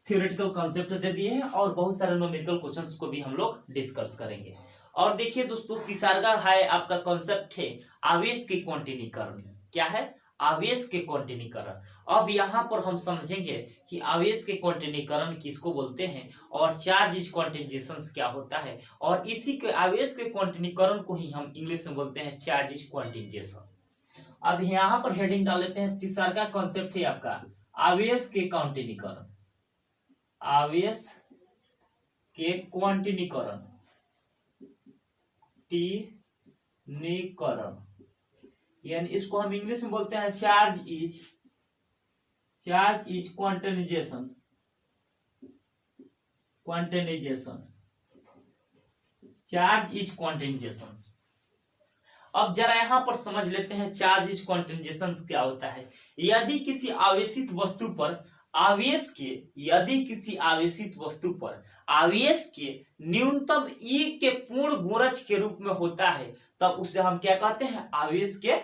थ्योरेटिकल कॉन्सेप्ट दे दिए हैं और बहुत सारे न्यूमेरिकल क्वेश्चंस को भी हम लोग डिस्कस करेंगे। और देखिए दोस्तों तीसरा है आपका कॉन्सेप्ट है आवेश के क्वांटिनीकरण। क्या है आवेश के क्वांटिनीकरण। अब यहाँ पर हम समझेंगे कि आवेश के क्वांटिनीकरण किसको बोलते हैं और चार्ज इज क्वांटिजेशन क्या होता है, और इसी के आवेश के क्वांटिनीकरण को ही हम इंग्लिश में बोलते हैं चार्ज इज क्वांटिजेशन। अब यहाँ पर हेडिंग डाल लेते हैं। तीसरा का कॉन्सेप्ट है आपका आवेश के क्वांटिनीकरण। आवेश के क्वांटिनीकरण यानी इसको हम इंग्लिश में बोलते हैं charge is quantization. Charge is quantization. अब जरा यहां पर समझ लेते हैं चार्ज इज क्वांटिनाइजेशन क्या होता है। यदि किसी आवेशित वस्तु पर आवेश के न्यूनतम E के पूर्ण गुणज के रूप में होता है तब उसे हम क्या कहते हैं आवेश के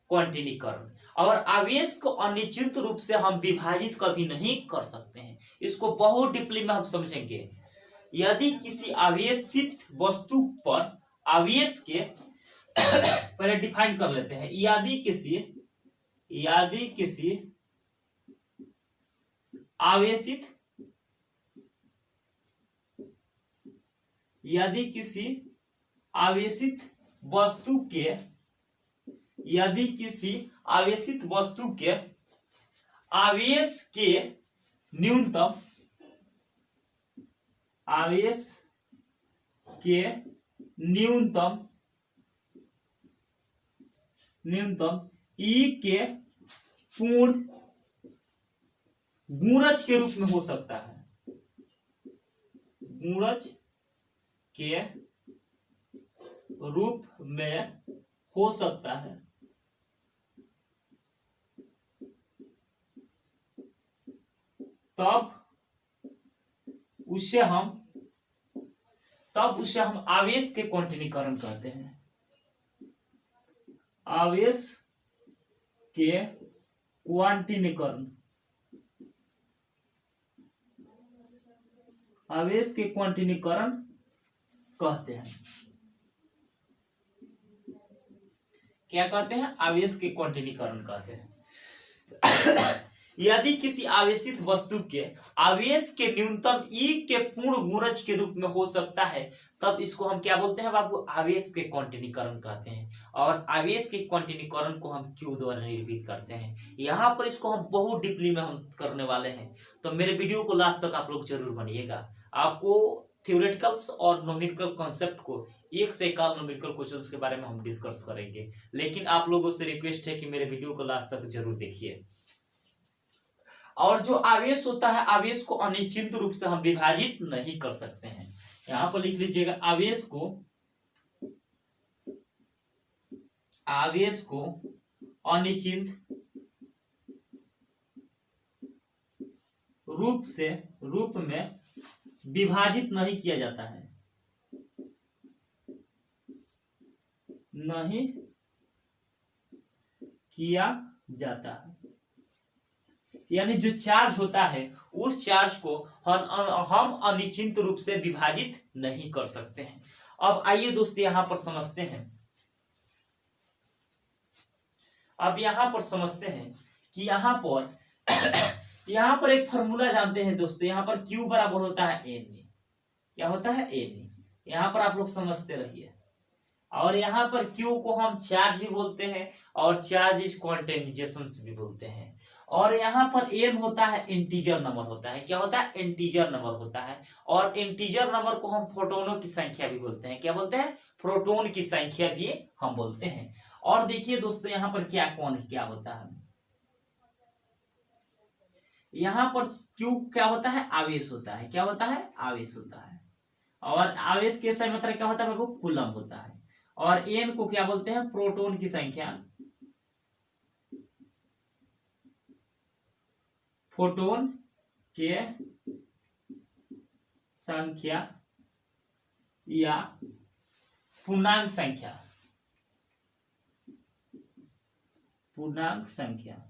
क्वांटिनीकरण। और आवेश को अनिश्चित रूप से हम विभाजित कभी नहीं कर सकते हैं, इसको बहुत डीपली में हम समझेंगे। यदि किसी आवेशित वस्तु पर आवेश के पहले डिफाइन कर लेते हैं। यदि किसी आवेशित वस्तु के आवेश के न्यूनतम E के पूर्ण गुणज के रूप में हो सकता है। तब उसे हम आवेश के क्वांटिनीकरण कहते हैं। आवेश के क्वांटिनीकरण कहते हैं। क्या कहते हैं आवेश के क्वांटिनीकरण कहते हैं। यदि किसी आवेशित वस्तु के आवेश के न्यूनतम E के पूर्ण गुणज के रूप में हो सकता है तब इसको हम क्या बोलते हैं बाबू आवेश के क्वांटिनीकरण कहते हैं। और आवेश के क्वांटिनीकरण को हम Q द्वारा निरूपित करते हैं। यहाँ पर इसको हम बहुत डीपली में हम करने वाले हैं, तो मेरे वीडियो को लास्ट तक आप लोग जरूर बनिएगा। आपको थ्योरेटिकल्स और न्यूमेरिकल कॉन्सेप्ट को एक से एक न्यूमेरिकल क्वेश्चंस के बारे में हम डिस्कस करेंगे, लेकिन आप लोगों से रिक्वेस्ट है कि मेरे वीडियो को लास्ट तक जरूर देखिए। और जो आवेश होता है आवेश को अनिश्चित रूप से हम विभाजित नहीं कर सकते हैं। यहां पर लिख लीजिएगा आवेश को अनिश्चित रूप में विभाजित नहीं किया जाता है। यानी जो चार्ज होता है उस चार्ज को हम अनिश्चित रूप से विभाजित नहीं कर सकते हैं। अब आइए दोस्तों यहां पर समझते हैं। अब यहां पर समझते हैं कि यहां पर एक फॉर्मूला जानते हैं दोस्तों। यहां पर Q बराबर होता है Na। क्या होता है Na। यहां पर आप लोग समझते रहिए। और यहाँ पर Q को हम चार्ज भी बोलते हैं और चार्ज इज क्वांटिनाइजेशन भी बोलते हैं। और यहाँ पर m होता है इंटीजर नंबर होता है। क्या होता है इंटीजर नंबर होता है। और इंटीजर नंबर को हम प्रोटोनों की संख्या भी बोलते हैं। क्या बोलते हैं प्रोटोन की संख्या भी हम बोलते हैं। और देखिए दोस्तों यहाँ पर क्या होता है यहाँ पर क्यू क्या होता है, आवेश होता है। क्या होता है, आवेश होता है। और आवेश के सही मात्रा क्या होता है, वो कूलम होता है। और एन को क्या बोलते हैं, प्रोटॉन की संख्या, फोटोन के संख्या या पूर्णांक संख्या, पूर्णांक संख्या।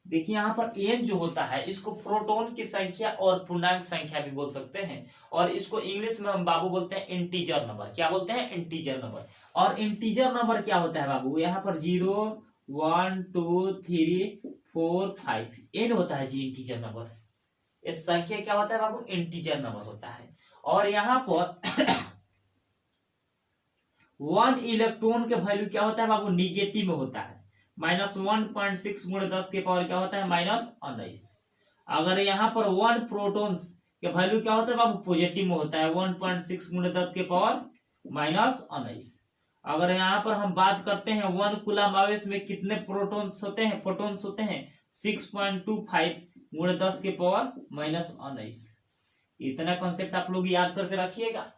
देखिए यहाँ पर एन जो होता है इसको प्रोटॉन की संख्या और पूर्णांक संख्या भी बोल सकते हैं, और इसको इंग्लिश में हम बाबू बोलते हैं इंटीजर नंबर। क्या बोलते हैं, इंटीजर नंबर। और इंटीजर नंबर क्या होता है बाबू, यहाँ पर 0 1 2 3 4 5 एन होता है जी इंटीजर नंबर। इस संख्या क्या होता है बाबू, इंटीजर नंबर होता है। और यहाँ पर 1 इलेक्ट्रॉन के वैल्यू क्या होता है बाबू, निगेटिव में होता है। -1.6 गुणे 10 के पावर क्या होता है, -19। अगर यहाँ पर 1 प्रोटॉन्स के वैल्यू क्या होता है बाबू, पॉजिटिव में होता है। 1.6 गुणे 10 के पावर -19। अगर यहाँ पर हम बात करते हैं 1 कूलम आवेश में कितने प्रोटॉन्स होते हैं, फोटॉन्स होते हैं, 6.25 गुणे 10 के पावर -19। इतना कॉन्सेप्ट आप लोग याद करके रखिएगा।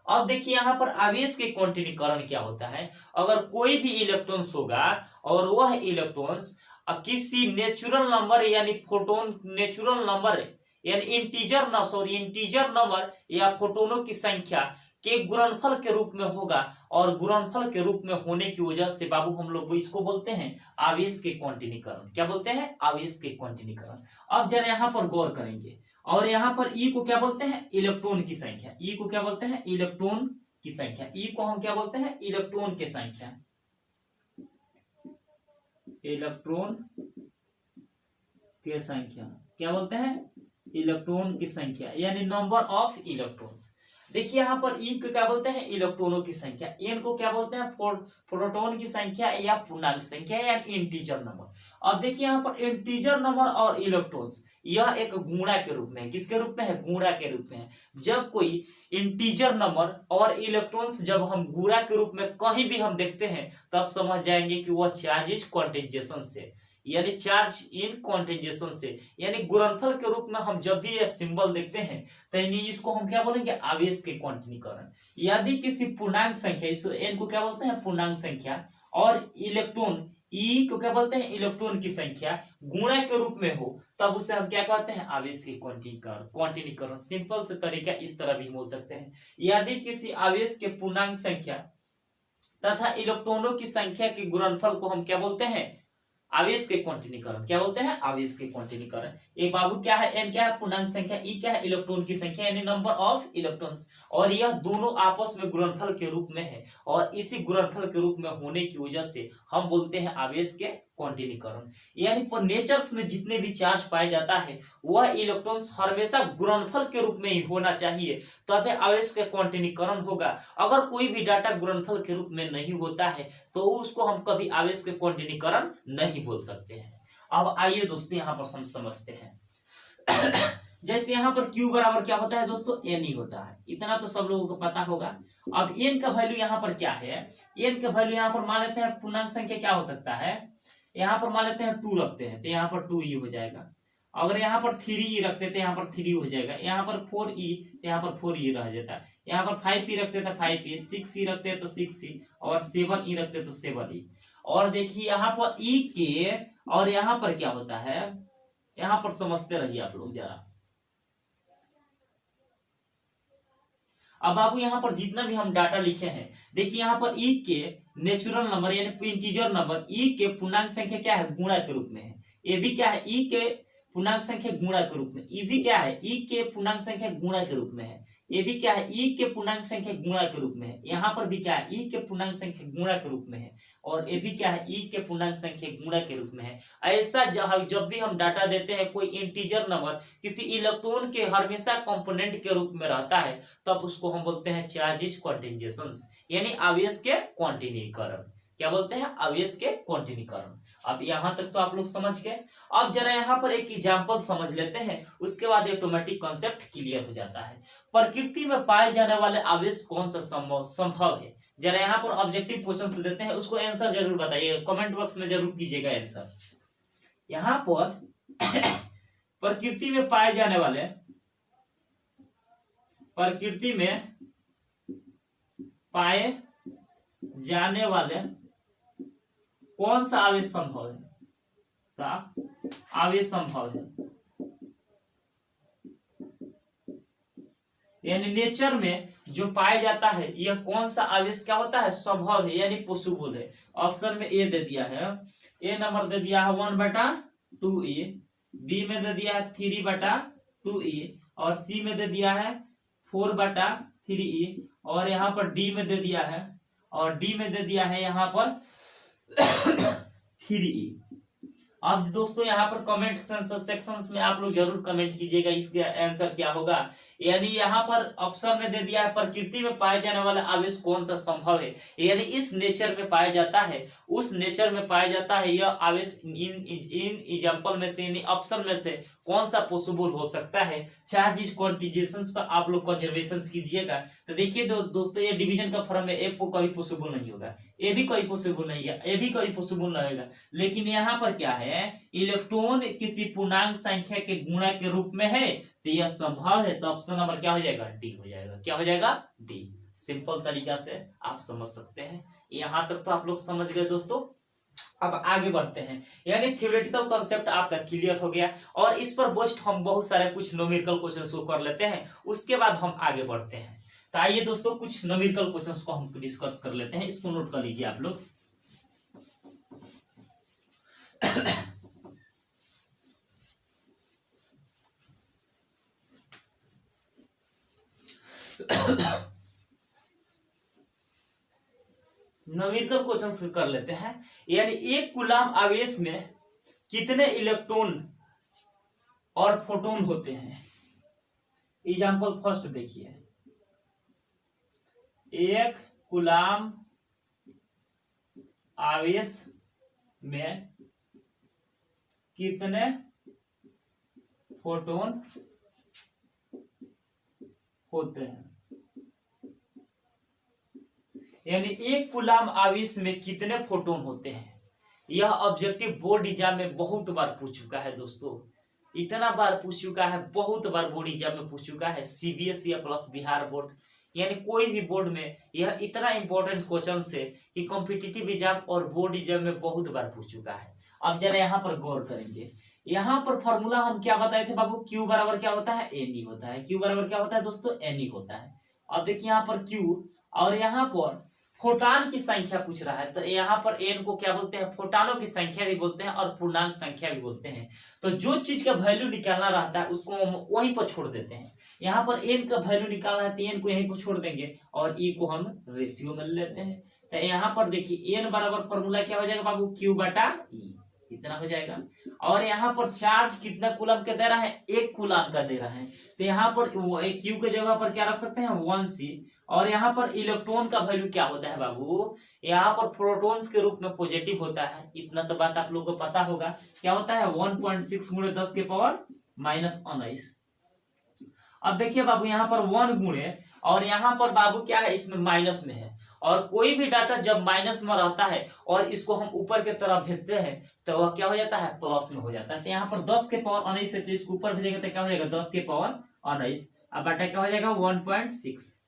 अब देखिए यहाँ पर आवेश के क्वांटिनीकरण क्या होता है। अगर कोई भी इलेक्ट्रॉन्स होगा और वह इलेक्ट्रॉन्स किसी नेचुरल नंबर यानी फोटोन नेचुरल नंबर यानी इंटीजर नंबर या फोटोनों की संख्या के गुणनफल के रूप में होगा, और गुणनफल के रूप में होने की वजह से बाबू हम लोग इसको बोलते हैं आवेश के क्वांटिनीकरण। क्या बोलते हैं, आवेश के क्वांटिनीकरण। अब जरा यहाँ पर गौर करेंगे, और यहाँ पर ई को क्या बोलते हैं, इलेक्ट्रॉन की संख्या। ई को क्या बोलते हैं, इलेक्ट्रॉन की संख्या। ई को हम क्या बोलते हैं, इलेक्ट्रॉन की संख्या, इलेक्ट्रॉन की संख्या। क्या बोलते हैं, इलेक्ट्रॉन की संख्या यानी नंबर ऑफ इलेक्ट्रॉन्स। देखिए यहाँ पर ई को क्या बोलते हैं, इलेक्ट्रॉनों की संख्या। एन को क्या बोलते हैं, प्रोटॉन की संख्या या पूर्णांक संख्या या इंटीजर नंबर। अब देखिए यहाँ पर इंटीजर नंबर और इलेक्ट्रॉन्स यह एक गुणा के रूप में है। किसके रूप में है, गुणा के रूप में है। जब कोई इंटीजर नंबर और इलेक्ट्रॉन्स जब हम गुणा के रूप में कहीं भी हम देखते हैं तब समझ जाएंगे कि वह चार्ज इज क्वांटिजेशन से, यानी चार्ज इन क्वांटिजेशन से, यानी गुणनफल के रूप में हम जब भी यह सिंबल देखते हैं तो इसको हम क्या बोलेंगे, आवेश के क्वांटिनीकरण। यदि किसी पूर्णांक संख्या, इस एन को क्या बोलते हैं, पूर्णांक संख्या, और इलेक्ट्रॉन ई को क्या बोलते हैं, इलेक्ट्रॉन की संख्या गुणा के रूप में हो तब उसे हम क्या कहते हैं, आवेश के क्वांटिनीकरण। सिंपल से तरीका इस तरह भी बोल सकते हैं। यदि किसी आवेश के पूर्णांक संख्या तथा इलेक्ट्रॉनों की संख्या के गुणनफल को हम क्या बोलते हैं, आवेश के क्वांटिनीकरण। क्या बोलते हैं, आवेश के क्वांटिनीकरण। ये बाबू क्या है, एन क्या है, पूर्णांक संख्या, ई क्या है, इलेक्ट्रॉन की संख्या यानी नंबर ऑफ इलेक्ट्रॉन्स, और यह दोनों आपस में गुणनफल के रूप में है, और इसी गुणनफल के रूप में होने की वजह से हम बोलते हैं आवेश के क्वांटिनीकरण। यानी पर नेचर्स में जितने भी चार्ज पाया जाता है वह इलेक्ट्रॉन्स हमेशा गुणनफल के रूप में ही होना चाहिए, तभी आवेश का क्वांटिनीकरण होगा। अगर कोई भी डाटा गुणनफल के रूप में नहीं होता है तो उसको हम कभी आवेश के क्वांटिनीकरण नहीं बोल सकते हैं। अब आइए दोस्तों यहाँ पर हम समझते हैं। जैसे यहाँ पर Q बराबर क्या होता है दोस्तों, एन ही होता है। इतना तो सब लोगों को पता होगा। अब एन का वैल्यू यहाँ पर क्या है, एन का वैल्यू यहाँ पर मान लेते हैं पूर्णांक संख्या क्या हो सकता है, यहाँ पर मान लेते हैं 2 रखते हैं तो यहाँ पर 2e हो जाएगा। अगर यहाँ पर 3e रखते थे यहाँ पर 3 हो जाएगा। यहाँ पर 4e तो यहाँ पर 4e रह जाता है। यहाँ पर 5e रखते थे 5e, 6e रखते तो 6e, और 7e रखते तो 7e। और देखिए यहाँ पर e के और यहाँ पर क्या होता है, यहाँ पर समझते रहिए आप लोग जरा। अब बाबू यहाँ पर जितना भी हम डाटा लिखे हैं, देखिए यहाँ पर ई के नेचुरल नंबर यानी इंटीजर नंबर, ई के पूर्णांक संख्या क्या है, गुणा के रूप में है। ए भी क्या है, ई के पूर्णांक संख्या गुणा के रूप में। ई भी क्या है, ई के पूर्णांक संख्या गुणा के रूप में है। ये भी क्या है, ई के पूर्णांक संख्या गुणा के रूप में है। यहाँ पर भी क्या है, ई के पूर्णांक संख्या गुणा के रूप में है, और ये भी क्या है, ई के पूर्णांक संख्या गुणा के रूप में है। ऐसा जब भी हम डाटा देते हैं कोई इंटीजर नंबर किसी इलेक्ट्रॉन के हमेशा कंपोनेंट के रूप में रहता है तब उसको हम बोलते हैं चार्जेस क्वांटिजेशन, यानी आवेश के क्वांटिनीकरण। क्या बोलते हैं, आवेश के क्वांटिनीकरण। अब यहाँ तक तो आप लोग समझ गए। अब जरा यहाँ पर एक एग्जांपल समझ लेते हैं, उसके बाद ऑटोमेटिक कॉन्सेप्ट क्लियर हो जाता है। प्रकृति में पाए जाने वाले आवेश कौन सा संभव है। जरा यहाँ पर ऑब्जेक्टिव क्वेश्चन देते हैं, उसको आंसर जरूर बताइए, कमेंट बॉक्स में जरूर कीजिएगा आंसर। यहाँ पर प्रकृति में पाए जाने वाले, प्रकृति में पाए जाने वाले कौन सा आवेश संभव है, आवेश संभव है, यानी नेचर में जो पाया जाता है यह कौन सा आवेश क्या होता है, संभव है यानी पॉसिबल है। ऑप्शन में ए दे दिया है, ए नंबर दे दिया है 1/2e, बी में दे दिया है 3/2e और सी में दे दिया है 4/3e और यहाँ पर डी में दे दिया है, और डी में दे दिया है यहाँ पर 3e। अब दोस्तों यहाँ पर कमेंट सेक्शंस में आप लोग जरूर कमेंट कीजिएगा इसका आंसर क्या होगा। यानी यहाँ पर ऑप्शन में दे दिया है प्रकृति में पाए जाने वाला आवेश कौन सा संभव है, यानी इस नेचर में पाया जाता है, उस नेचर में पाया जाता है यह आवेश इन एग्जांपल में से, यानी ऑप्शन में से कौन सा पॉसिबल हो सकता है। चाहे जिस कॉन्टिजेशंस पर आप लोग कंजर्वेशन कीजिएगा तो देखिए दोस्तों ये डिवीजन का फॉर्म में ए कभी पॉसिबल नहीं होगा, ए भी कभी पॉसिबल नहीं है, ए भी कभी पॉसिबल नहीं होगा। लेकिन यहाँ पर क्या है, इलेक्ट्रॉन किसी पूर्णांक संख्या के गुणा के रूप में है तो यह संभव है, तो ऑप्शन नंबर क्या हो जाएगा, डी हो जाएगा। क्या हो जाएगा, डी। सिंपल तरीका से आप समझ सकते हैं। यहाँ तक तो आप लोग समझ गए दोस्तों। अब आगे बढ़ते हैं, यानी थ्योरेटिकल कॉन्सेप्ट आपका क्लियर हो गया और इस पर बेस्ड हम बहुत सारे कुछ न्यूमेरिकल क्वेश्चंस को कर लेते हैं, उसके बाद हम आगे बढ़ते हैं। तो आइए दोस्तों कुछ न्यूमेरिकल क्वेश्चंस को हम डिस्कस कर लेते हैं, इसको नोट कर लीजिए आप लोग। न्यूमेरिकल क्वेश्चंस कर लेते हैं। यानी एक कूलाम आवेश में कितने इलेक्ट्रॉन और फोटोन होते हैं। एग्जांपल फर्स्ट देखिए, एक कूलाम आवेश में कितने फोटोन होते हैं, यानी एक कूलाम आवेश में कितने फोटोन होते हैं। यह ऑब्जेक्टिव बोर्ड एग्जाम में बहुत बार पूछ चुका है दोस्तों, इतना बार पूछ चुका है, बहुत बार बोर्ड एग्जाम में पूछ चुका है, सीबीएसई प्लस बिहार बोर्ड, यानी कोई भी बोर्ड में यह इतना इंपॉर्टेंट क्वेश्चन है कि कॉम्पिटिटिव एग्जाम और बोर्ड एग्जाम में बहुत बार पूछ चुका है। अब जरा यहाँ पर गौर करेंगे, यहाँ पर फॉर्मूला हम क्या बताए थे बाबू, क्यू बराबर क्या होता है, एन होता है। क्यू बराबर क्या होता है दोस्तों, एन होता है। अब देखिए यहाँ पर क्यू और यहाँ पर फोटान की संख्या पूछ रहा है, तो यहाँ पर एन को क्या बोलते हैं, फोटानों की संख्या भी बोलते हैं और पूर्णांक संख्या भी बोलते हैं। तो जो चीज का वैल्यू निकालना रहता है उसको हम वहीं पर छोड़ देते हैं। यहाँ पर एन का वैल्यू निकालना है तो एन को यहीं पर छोड़ देंगे और ई को हम रेशियो में लेते हैं। तो यहाँ पर देखिए एन बराबर फॉर्मूला क्या हो जाएगा बाबू, क्यू बटा ई, इतना हो जाएगा। और यहाँ पर चार्ज कितना कूलम का दे रहा है, एक कूलम का दे रहा है, तो यहाँ पर क्यू के जगह पर क्या रख सकते हैं, 1c। और यहाँ पर इलेक्ट्रॉन का वैल्यू क्या होता है बाबू, यहाँ पर प्रोटॉन्स के रूप में पॉजिटिव होता है, इतना तो बात आप लोगों को पता होगा। क्या होता है 1.6 गुणे 10 के पावर -19। अब देखिए बाबू यहाँ पर 1 गुणे और यहाँ पर बाबू क्या है, इसमें माइनस में है, और कोई भी डाटा जब माइनस में रहता है और इसको हम ऊपर की तरफ भेजते हैं तो वह क्या हो जाता है, प्लस में हो जाता है। तो यहाँ पर 10 के पावर 19 है, तो इसको ऊपर भेजेंगे तो क्या हो जाएगा 10 के पावर 19, अब बटा क्या हो जाएगा 1.6।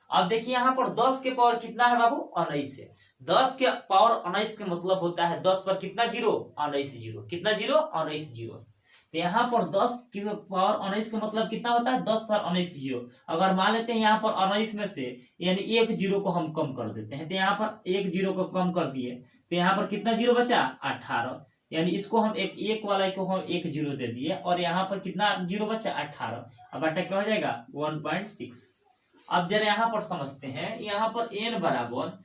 अब देखिए यहाँ पर 10 के पावर कितना है बाबू, 19 है। 10 के पावर 19 का मतलब होता है 10 पर कितना जीरो, 19 जीरो, कितना जीरो, 19 जीरो। तो यहाँ पर 10 की पावर 19 का मतलब कितना होता है, 10 पर 19 जीरो। अगर मान लेते हैं यहाँ पर 19 में से यानी एक जीरो को हम कम कर देते हैं, तो यहाँ पर एक जीरो को कम कर दिए तो यहाँ पर कितना जीरो बचा, 18। यानी इसको हम एक वाला को हम एक जीरो दे दिए और यहाँ पर कितना जीरो बचा, 18। अब बटा क्या हो जाएगा 1.6। अब जरा यहाँ पर समझते हैं, यहाँ पर n बराबर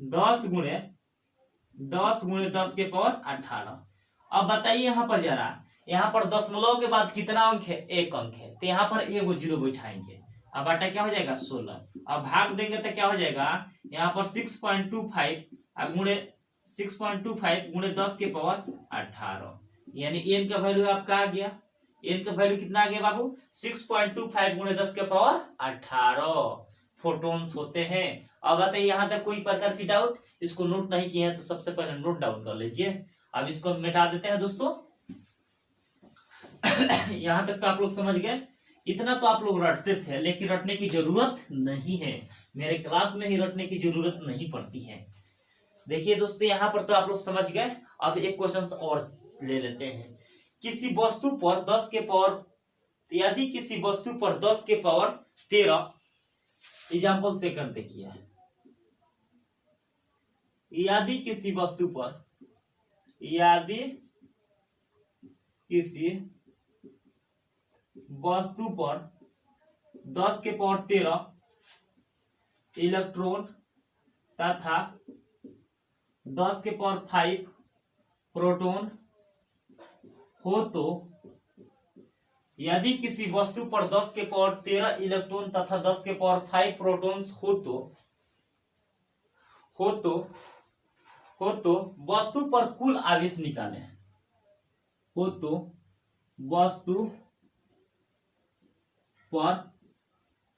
10 गुणे 10 के पावर 18। अब बताइए यहाँ पर जरा, यहाँ पर दशमलव के बाद कितना अंक है, एक अंक है, तो यहाँ पर एगो जीरो बैठाएंगे, अब बटा क्या हो जाएगा 16। अब भाग देंगे तो क्या हो जाएगा, यहाँ पर 6.25 अब गुणे 6.25 गुणे 10 के पावर 18, यानी एन का वैल्यू आपका आ गया। एन का वैल्यू कितना आ गया बाबू, 6.25 गुणे 10 के पावर 18 फोटोन्स होते हैं। अब बताइए यहाँ तक कोई प्रकार की डाउट, इसको नोट नहीं किए हैं तो सबसे पहले नोट डाउन कर लीजिए। अब इसको हम मिटा देते हैं दोस्तों। यहां तक तो आप लोग समझ गए, इतना तो आप लोग रटते थे, लेकिन रटने की जरूरत नहीं है, मेरे क्लास में ही रटने की जरूरत नहीं पड़ती है। देखिए दोस्तों यहाँ पर तो आप लोग समझ गए। अब एक क्वेश्चन और ले लेते हैं। किसी वस्तु पर 10 के पावर, यदि किसी वस्तु पर 10 के पावर 13, एग्जाम्पल सेकंड देखिए, यदि किसी वस्तु पर, यदि किसी वस्तु पर 10 के पावर 13 इलेक्ट्रॉन तथा 10 के पावर 5 प्रोटॉन हो, तो यदि किसी वस्तु पर 10 के पावर 13 इलेक्ट्रॉन तथा 10 के पावर 5 प्रोटॉन्स हो तो वस्तु पर कुल आवेश निकालें। हो तो वस्तु पर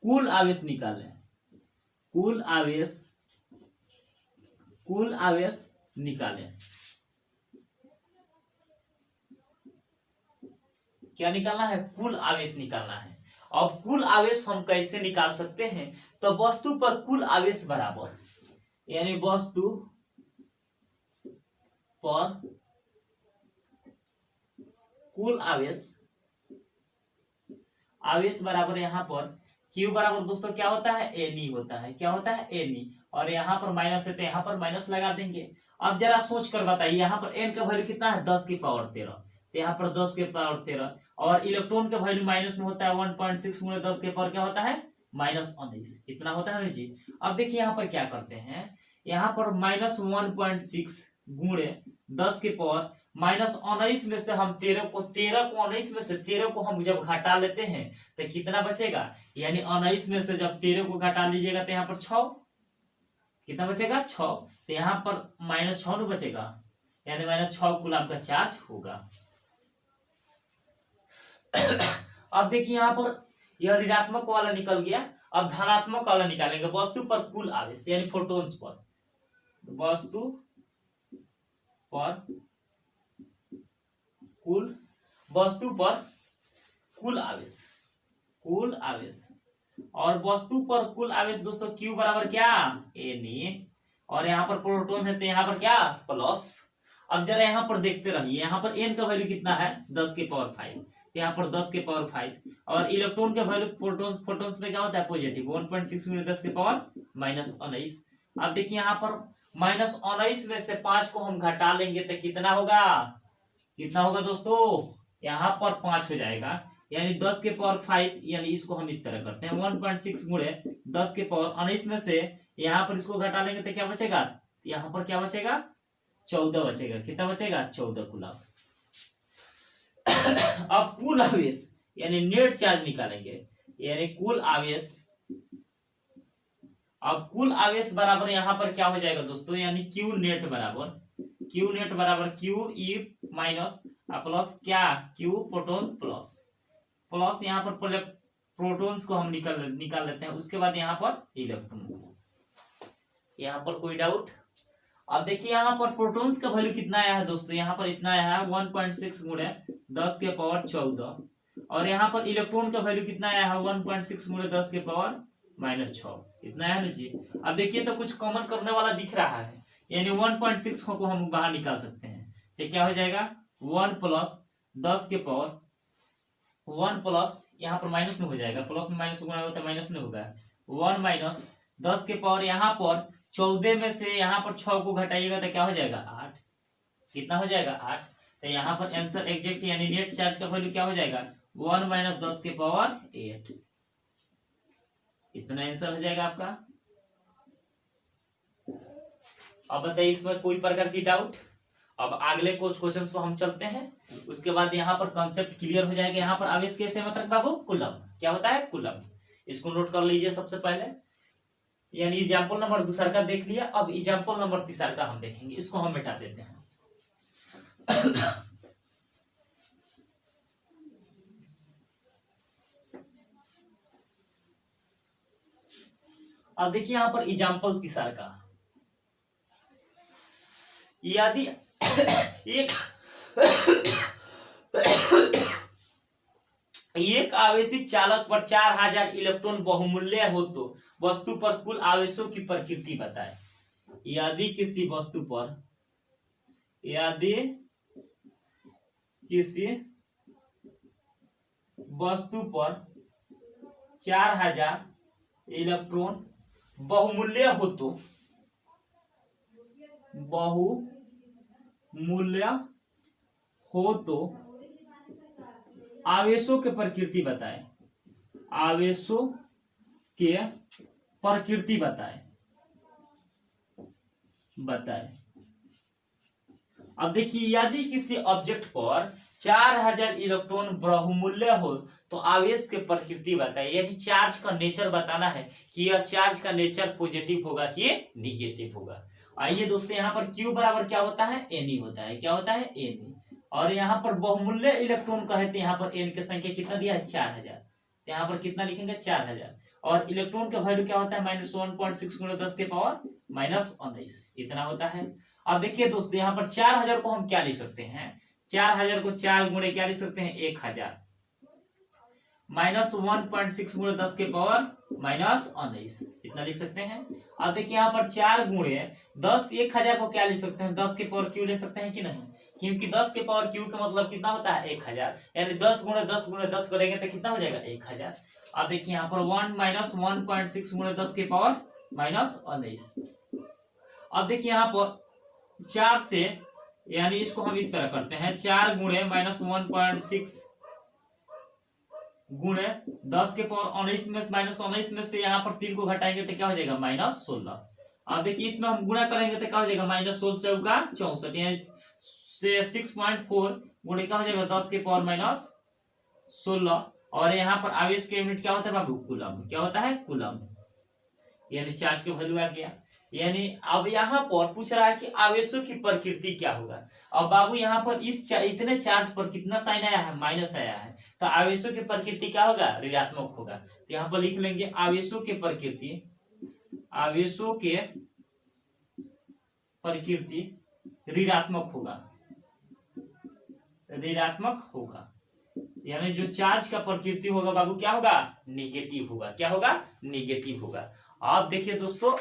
कुल आवेश निकालें। कुल आवेश निकालें। क्या निकालना है? कुल आवेश निकालना है। अब कुल आवेश हम कैसे निकाल सकते हैं? तो वस्तु पर कुल आवेश बराबर, यानी वस्तु पर कुल आवेश बराबर यहाँ पर Q बराबर दोस्तों क्या होता है? Ne होता है। क्या होता है? Ne। और यहाँ पर माइनस है तो यहाँ पर माइनस लगा देंगे। अब जरा सोच कर बताइए, यहाँ पर N का वैल्यू कितना है? 10 की पावर 13, तो यहाँ पर 10 के पावर 13, और इलेक्ट्रॉन का वैल्यू माइनस में होता है 1.6 गुणे 10 के पावर क्या होता है? -19। इतना होता है जी। अब देखिए यहाँ पर क्या करते हैं, यहाँ पर -1.6 गुणे 10 के पावर -19 में से हम 13 को 19 में से 13 को हम जब घटा लेते हैं तो कितना बचेगा? यानी 19 में से जब 13 को घटा लीजिएगा तो यहाँ पर 6, कितना बचेगा? 6। तो यहाँ पर -6 बचेगा, यानी -6 कूलम का चार्ज होगा। अब देखिए यहाँ पर यह ऋणात्मक वाला निकल गया। अब धनात्मक वाला निकालेंगे। वस्तु पर कुल आवेश यानी फोटोन्स पर, वस्तु पर कुल आवेश, और वस्तु पर कुल आवेश दोस्तों Q बराबर क्या? Ne। और यहाँ पर प्रोटॉन है तो यहाँ पर क्या? प्लस। अब जरा यहाँ पर देखते रहिए, यहाँ पर N का वैल्यू कितना है? 10 के पावर 5, यहाँ पर 10 के पावर 5, और इलेक्ट्रॉन का वैल्यू प्रोटॉन्स में क्या होता है? पॉजिटिव 1.6 गुणे 10 के पावर -19। अब देखिए यहाँ पर -19 में से 5 को हम घटा लेंगे तो कितना होगा? कितना होगा दोस्तों? यहाँ पर 5 हो जाएगा, यानी 10 के पावर 5, यानी इसको हम इस तरह करते हैं 1.6 गुणे 10 के पावर 19 में से यहाँ पर इसको घटा लेंगे तो क्या बचेगा? यहाँ पर क्या बचेगा? 14 बचेगा। कितना बचेगा? 14 कूलम। अब कुल आवेश यानी नेट चार्ज निकालेंगे, यानी कुल आवेश। अब कुल आवेश बराबर यहाँ पर क्या हो जाएगा दोस्तों? यानी Q नेट बराबर QE माइनस प्लस क्या? Q प्रोटॉन प्लस यहाँ पर पहले प्रोटॉन्स को हम निकाल लेते हैं, उसके बाद यहाँ पर इलेक्ट्रॉन। यहाँ पर कोई डाउट? अब देखिए यहाँ पर प्रोटॉन्स का वैल्यू कितना आया है दोस्तों? यहाँ पर इतना आया है 1.6 गुणे 10 के पावर 14, और यहाँ पर इलेक्ट्रॉन का वैल्यू कितना आया है? 1.6 गुणे 10 के पावर -6। इतना है ना जी। अब देखिए तो कुछ कॉमन करने वाला दिख रहा है, यानी 1.6 को हम बाहर निकाल सकते हैं। तो क्या हो जाएगा? 1 प्लस 10 के पावर 1 प्लस, यहाँ पर माइनस में हो जाएगा, प्लस में माइनस गुणा होता है माइनस में होगा, 1 माइनस 10 के पावर यहाँ पर 14 में से यहाँ पर 6 को घटाइएगा तो क्या हो जाएगा? 8। कितना हो जाएगा? 8। तो यहाँ पर आंसर एग्जैक्ट यानी नेट चार्ज का वैल्यू क्या हो जाएगा? 1 माइनस 10 के पावर 8। इतना आंसर हो जाएगा आपका। अब बताइए इसमें कोई प्रकार की डाउट? अब अगले कुछ क्वेश्चंस को हम चलते हैं, उसके बाद यहाँ पर कंसेप्ट क्लियर हो जाएगा। यहाँ पर आवेश कैसे मतलब बाबू? कूलम। क्या होता है? कूलम। इसको नोट कर लीजिए सबसे पहले, यानी एग्जाम्पल नंबर 2 का देख लिया। अब एग्जाम्पल नंबर 3 का हम देखेंगे, इसको हम मिटा देते हैं। अब देखिए यहाँ पर एग्जाम्पल 3 का, यदि एक एक आवेशी चालक पर 4000 इलेक्ट्रॉन बहुमूल्य हो तो वस्तु पर कुल आवेशों की प्रकृति बताए। यदि किसी वस्तु पर 4000 इलेक्ट्रॉन बहुमूल्य हो तो आवेशों के प्रकृति बताए। आवेशों के प्रकृति बताए। अब देखिए, यदि किसी ऑब्जेक्ट पर 4000 इलेक्ट्रॉन बहुमूल्य हो तो आवेश के प्रकृति बताए, यानी चार्ज का नेचर बताना है कि यह चार्ज का नेचर पॉजिटिव होगा कि निगेटिव होगा। आइए दोस्तों, यहाँ पर Q बराबर क्या होता है, Ne होता है। क्या होता है, Ne। और यहाँ पर बहुमूल्य इलेक्ट्रॉन का है तो यहाँ पर N की संख्या कितना दिया है, 4000। यहाँ पर कितना लिखेंगे, 4000। और इलेक्ट्रॉन का वैल्यू क्या होता है, -1.6 × 10 के पावर -19 इतना होता है। अब देखिए दोस्तों, यहाँ पर 4000 को हम क्या लिख सकते हैं, 4000 को 4 गुणे क्या लिख सकते हैं, 1000 -1.6 × 10 के पावर -19 इतना लिख सकते हैं। अब देखिए, यहाँ पर 4 गुणे 10 1000 को क्या लिख सकते हैं, 10 के पावर क्यू ले सकते हैं कि नहीं, क्योंकि 10 के पावर क्यू का मतलब कितना होता है, 1000, यानी 10 × 10 × 10 करेंगे तो कितना हो जाएगा, 1000। अब देखिए, यहाँ पर 1 - 1.6 × 10 के पावर -19। अब देखिए, यहाँ पर 4 से, यानी इसको हम इस तरह करते हैं, 4 गुणे -1.6 गुणे 10 के पावर 19 में -19 में से यहाँ पर 3 को घटाएंगे तो क्या हो जाएगा, -16। अब देखिए, इसमें हम गुणा करेंगे तो क्या हो जाएगा, -16 चौका 64, यानी 6.4 गुणे क्या हो जाएगा, 10 के पावर -16। और यहाँ पर आवेश के यूनिट क्या होता है बाबू, कूलम। क्या होता है, कूलम, यानी चार्ज का वैल्यू आ गया। यानी अब यहाँ पर पूछ रहा है कि आवेशों की प्रकृति क्या होगा। अब बाबू यहाँ पर इतने चार्ज पर कितना साइन आया है, माइनस आया है, तो आवेशों की प्रकृति क्या होगा, ऋणात्मक होगा। तो यहाँ पर लिख लेंगे आवेशों के प्रकृति, आवेशों के प्रकृति ऋणात्मक होगा, ऋणात्मक होगा। यानी जो चार्ज का प्रकृति होगा बाबू क्या होगा, निगेटिव होगा। क्या होगा, निगेटिव होगा। आप देखिए दोस्तों,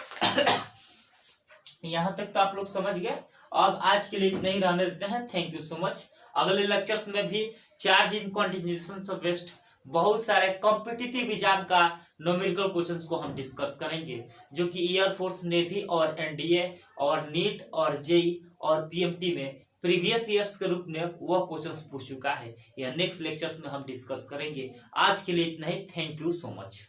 यहां तक तो आप लोग समझ गए। अब आज के लिए इतना ही रहने देते हैं। Thank you so much. अगले लेक्चर्स में भी charge in quantization of waste बहुत सारे कॉम्पिटिटिव एग्जाम का न्यूमेरिकल क्वेश्चंस को हम डिस्कस करेंगे, जो कि एयरफोर्स, नेवी और एनडीए और नीट और जेई और पीएमटी में प्रीवियस ईयर्स के रूप में वह क्वेश्चंस पूछ चुका है। यह नेक्स्ट लेक्चर्स में हम डिस्कस करेंगे। आज के लिए इतना ही। Thank you so much.